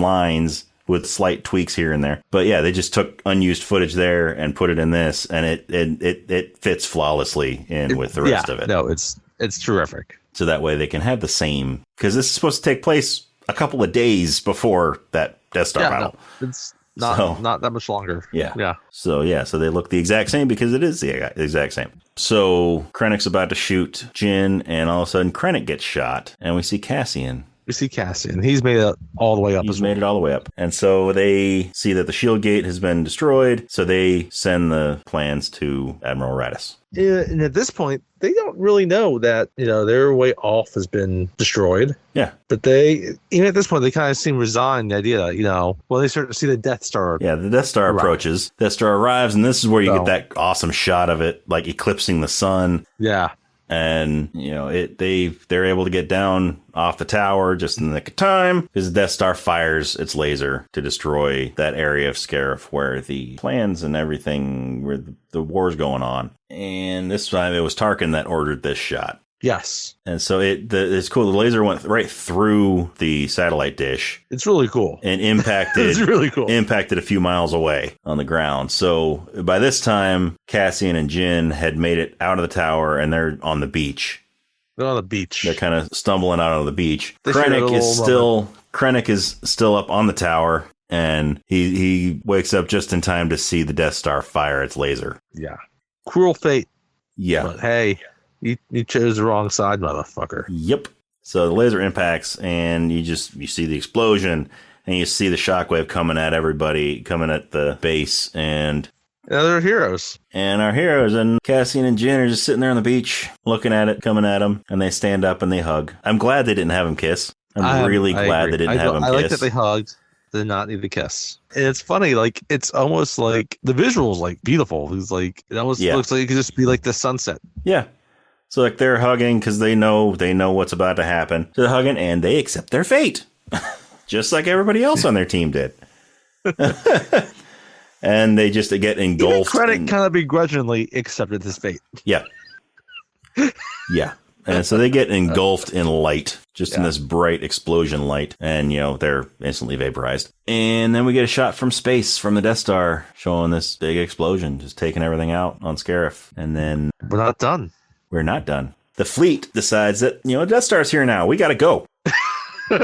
lines, with slight tweaks here and there. But yeah, they just took unused footage there and put it in this, and it fits flawlessly in with the rest of it. No, it's terrific. So that way they can have the same, because this is supposed to take place a couple of days before that Death Star battle. No, it's not that much longer. Yeah. So they look the exact same because it is the exact same. So Krennic's about to shoot Jyn, and all of a sudden Krennic gets shot, and we see Cassian. He's made it all the way up. And so they see that the shield gate has been destroyed. So they send the plans to Admiral Raddus. And at this point, they don't really know that, their way off has been destroyed. Yeah. But even at this point, they kind of seem resigned to the idea that, when they start to see the Death Star. Yeah, the Death Star approaches. Death Star arrives, and this is where you get that awesome shot of it, like eclipsing the sun. Yeah. And, they're able to get down off the tower just in the nick of time because the Death Star fires its laser to destroy that area of Scarif where the plans and everything, where the war's going on. And this time it was Tarkin that ordered this shot. Yes. And so it's cool. The laser went right through the satellite dish. It's really cool. And impacted. It's really cool. Impacted a few miles away on the ground. So by this time, Cassian and Jyn had made it out of the tower, and they're on the beach. They're on the beach. They're kind of stumbling out on the beach. Krennic is still up on the tower, and he wakes up just in time to see the Death Star fire its laser. Yeah. Cruel fate. Yeah. But hey. You chose the wrong side, motherfucker. Yep. So the laser impacts, and you see the explosion, and you see the shockwave coming at everybody, coming at the base, and they're heroes. And our heroes, and Cassian and Jyn are just sitting there on the beach, looking at it, coming at them, and they stand up and they hug. I'm glad they didn't have him kiss. I'm really glad they didn't have him kiss. I like that they hugged. They did not need to kiss. And it's funny, it's almost like the visual's beautiful. It's it almost looks like it could just be like the sunset. Yeah. So they're hugging because they know what's about to happen. So they're hugging and they accept their fate, just like everybody else on their team did. And they just get engulfed. Even Krennic kind of begrudgingly accepted his fate. Yeah. Yeah. And so they get engulfed in light, just in Yeah. this bright explosion light. And, they're instantly vaporized. And then we get a shot from space from the Death Star showing this big explosion, just taking everything out on Scarif. And then We're not done. we're not done. The fleet decides that, Death Star's here now. We got to go. So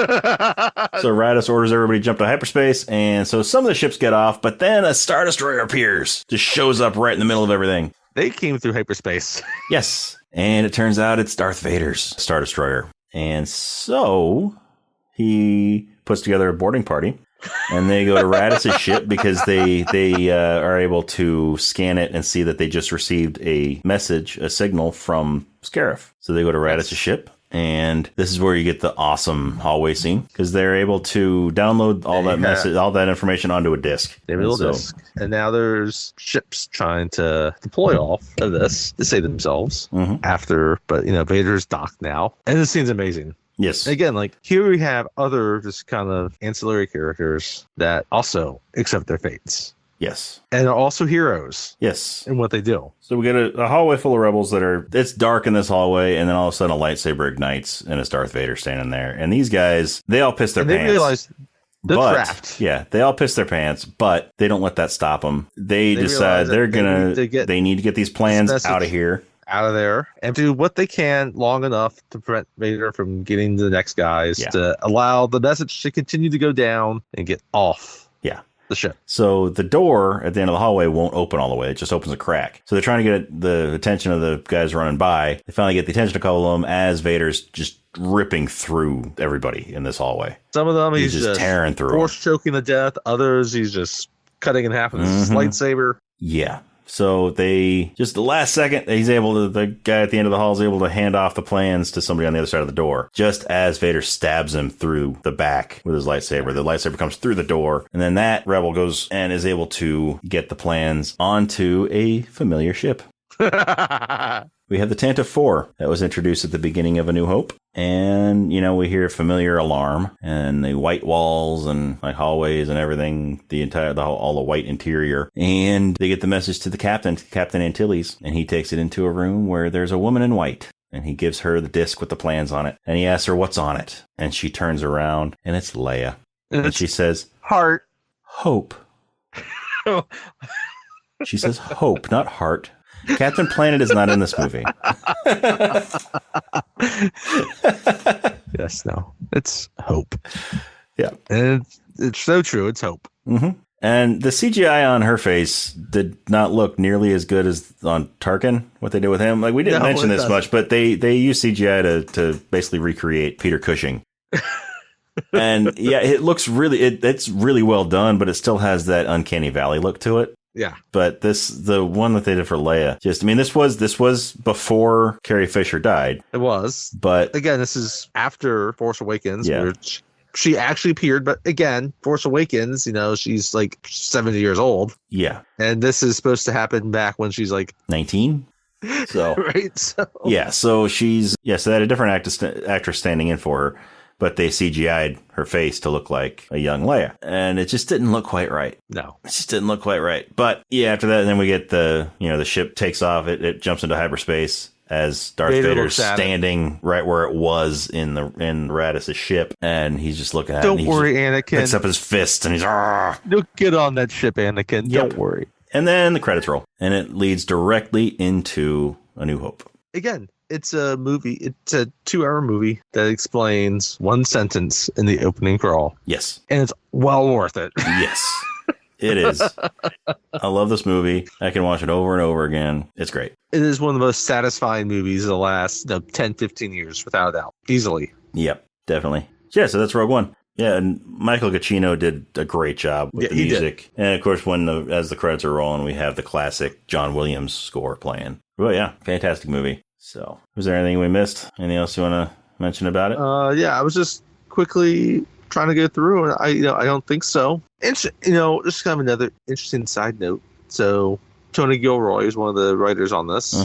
Radis orders everybody to jump to hyperspace, and so some of the ships get off, but then a Star Destroyer appears, just shows up right in the middle of everything. They came through hyperspace. Yes, and it turns out it's Darth Vader's Star Destroyer, and so he puts together a boarding party, and they go to Radis' ship because they are able to scan it and see that they just received a signal from Scarif. So they go to Radis' ship. And this is where you get the awesome hallway scene because they're able to download all that information onto a disk. They have a little disk. And now there's ships trying to deploy off of this to save themselves after. But, Vader's docked now. And this scene's amazing. Yes. Again, here we have other just kind of ancillary characters that also accept their fates. Yes. And are also heroes. Yes. In what they do. So we get a hallway full of rebels it's dark in this hallway, and then all of a sudden a lightsaber ignites, and it's Darth Vader standing there. And these guys, they all piss their pants. They realize they're trapped. Yeah, they all piss their pants, but they don't let that stop them. They decide they need to get these plans out of here. Out of there and do what they can long enough to prevent Vader from getting to the next guys to allow the message to continue to go down and get off. Yeah. The ship. So the door at the end of the hallway won't open all the way. It just opens a crack. So they're trying to get the attention of the guys running by. They finally get the attention of a couple of them as Vader's just ripping through everybody in this hallway. Some of them he's just tearing through. Force choking to death. Others he's just cutting in half with his lightsaber. Yeah. So the last second, the guy at the end of the hall is able to hand off the plans to somebody on the other side of the door. Just as Vader stabs him through the back with his lightsaber, the lightsaber comes through the door, and then that rebel goes and is able to get the plans onto a familiar ship. We have the Tantive 4 that was introduced at the beginning of A New Hope. And, we hear a familiar alarm and the white walls and hallways and everything, all the white interior. And they get the message to the Captain Antilles, and he takes it into a room where there's a woman in white. And he gives her the disc with the plans on it. And he asks her what's on it. And she turns around and it's Leia. And she says, Heart. Hope. She says hope, not heart. Captain Planet is not in this movie. Yes, no. It's hope. Yeah. And it's so true. It's hope. Mm-hmm. And the CGI on her face did not look nearly as good as on Tarkin, what they did with him. We didn't mention this much, but they used CGI to basically recreate Peter Cushing. And yeah, it looks it's really well done, but it still has that Uncanny Valley look to it. Yeah. But the one that they did for Leia, this was before Carrie Fisher died. It was. But again, this is after Force Awakens, yeah. where she actually appeared. But again, Force Awakens, she's 70 years old. Yeah. And this is supposed to happen back when she's 19. So right. So yeah. So so they had a different actress standing in for her. But they CGI'd her face to look like a young Leia. And it just didn't look quite right. No. It just didn't look quite right. But yeah, after that, then we get the ship takes off. It jumps into hyperspace as Darth Vader's standing right where it was in Radis' ship. And he's just looking at it. Don't worry, Anakin. Picks up his fist and he's, "Argh." Don't get on that ship, Anakin. Yep. Don't worry. And then the credits roll. And it leads directly into A New Hope. Again, it's a movie. It's a 2-hour movie that explains one sentence in the opening crawl. Yes. And it's well worth it. Yes, it is. I love this movie. I can watch it over and over again. It's great. It is one of the most satisfying movies of the last 10, 15 years, without a doubt. Easily. Yep, definitely. Yeah, so that's Rogue One. Yeah, and Michael Giacchino did a great job with the music. And of course, as the credits are rolling, we have the classic John Williams score playing. Well, yeah, fantastic movie. So, was there anything we missed? Anything else you want to mention about it? Yeah, I was just quickly trying to go through, and I don't think so. Just kind of another interesting side note. So, Tony Gilroy is one of the writers on this.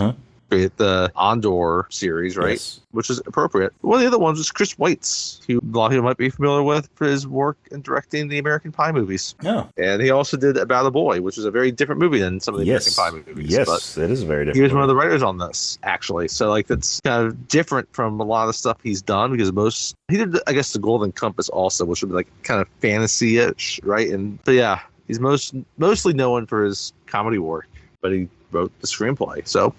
create the Andor series, right? Yes. Which is appropriate. One of the other ones was Chris Weitz, who a lot of people might be familiar with for his work in directing the American Pie movies. Oh. And he also did About a Boy, which is a very different movie than some of the American Pie movies. Yes, but it is a very different he was movie. one of the writers on this, actually. So, like, that's kind of different from a lot of the stuff he's done, because he did, I guess, The Golden Compass also, which would be like kind of fantasy-ish, right? But yeah, he's mostly known for his comedy work, but he wrote the screenplay. So,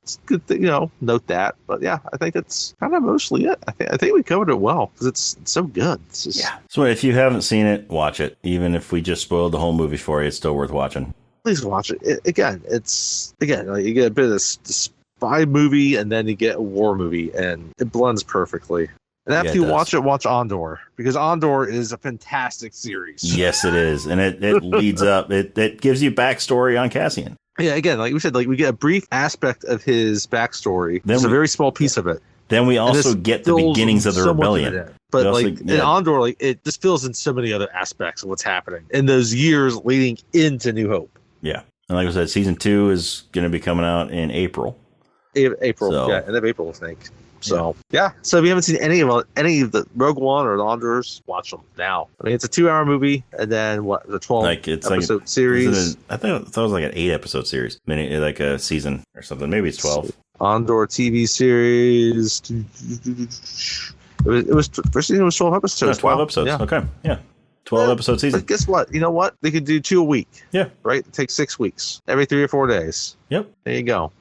it's good to, note that. But yeah, I think that's kind of mostly it. I think we covered it well because it's so good. It's just, yeah. So if you haven't seen it, watch it. Even if we just spoiled the whole movie for you, it's still worth watching. Please watch it. Like, you get a bit of this spy movie and then you get a war movie, and it blends perfectly. And after you watch it, watch Andor, because Andor is a fantastic series. Yes, it is. And it leads up. It gives you backstory on Cassian. Yeah, again, like we said, like we get a brief aspect of his backstory. There's a very small piece of it. Then we also get the beginnings of the rebellion. But in Andor, like it just fills in so many other aspects of what's happening in those years leading into New Hope. Yeah. And like I said, season 2 is going to be coming out in April. April, so, end of April, I think. So, yeah. So if you haven't seen any of the Rogue One or the Andors, watch them now. I mean, it's a 2-hour movie, and then the 12-episode series. I thought it was like an 8-episode series, like a season or something. Maybe it's 12. Andor TV series. It was first season was 12 episodes. 12 episodes. Yeah. Okay. Yeah. 12-episode season. But guess what? You know what? They could do 2 a week. Yeah. Right? It takes 6 weeks. Every 3 or 4 days. Yep. There you go.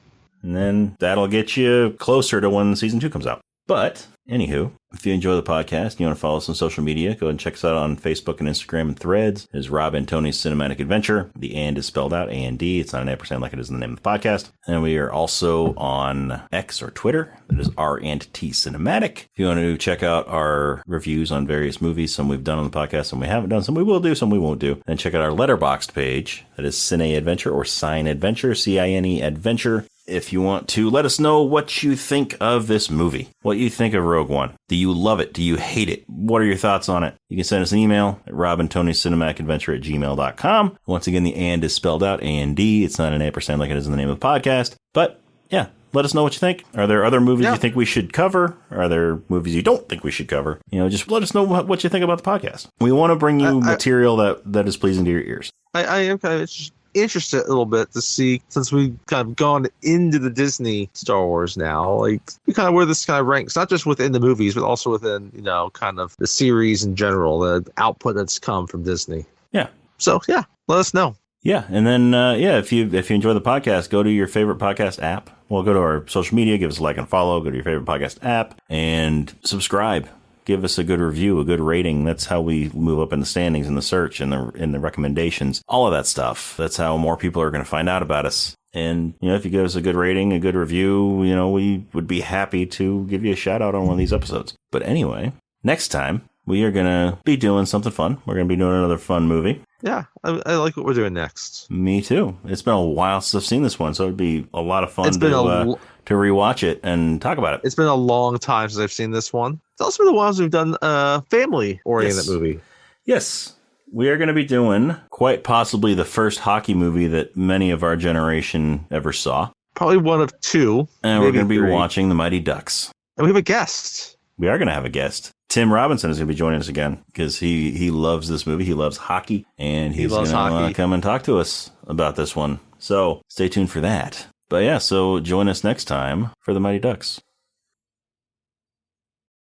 And then that'll get you closer to when season 2 comes out. But, anywho, if you enjoy the podcast and you want to follow us on social media, go ahead and check us out on Facebook and Instagram and Threads. It's Rob and Tony's Cinematic Adventure. The and is spelled out, A-N-D. It's not an ampersand like it is in the name of the podcast. And we are also on X or Twitter. That is R&T Cinematic. If you want to check out our reviews on various movies, some we've done on the podcast, some we haven't done, some we will do, some we won't do, then check out our Letterboxd page. That is Cine Adventure or Cine Adventure, C-I-N-E Adventure. If you want to let us know what you think of this movie, what you think of Rogue One. Do you love it? Do you hate it? What are your thoughts on it? You can send us an email at robandtonycinematicadventure@gmail.com. Once again, the and is spelled out, A-N-D. It's not an ampersand like it is in the name of the podcast. But, yeah, let us know what you think. Are there other movies you think we should cover? Are there movies you don't think we should cover? Just let us know what you think about the podcast. We want to bring you material that is pleasing to your ears. I am kind of interested a little bit to see, since we've kind of gone into the Disney Star Wars now, like kind of where this kind of ranks, not just within the movies, but also within, kind of the series in general, the output that's come from Disney. Yeah. So, yeah, let us know. Yeah. And then, if you enjoy the podcast, go to your favorite podcast app. Well, go to our social media, give us a like and follow, go to your favorite podcast app and subscribe. Give us a good review, a good rating. That's how we move up in the standings, in the search, in the recommendations, all of that stuff. That's how more people are going to find out about us. And, if you give us a good rating, a good review, we would be happy to give you a shout out on one of these episodes. But anyway, next time we are going to be doing something fun. We're going to be doing another fun movie. Yeah, I like what we're doing next. Me too. It's been a while since I've seen this one, so it'd be a lot of fun to rewatch it and talk about it. It's been a long time since I've seen this one. It's also been a while since we've done a family-oriented movie. Yes. We are going to be doing quite possibly the first hockey movie that many of our generation ever saw. Probably one of 2. And we're going to be watching The Mighty Ducks. And we have a guest. We are going to have a guest. Tim Robinson is going to be joining us again because he loves this movie. He loves hockey, and he's going to come and talk to us about this one. So stay tuned for that. But yeah, so join us next time for The Mighty Ducks.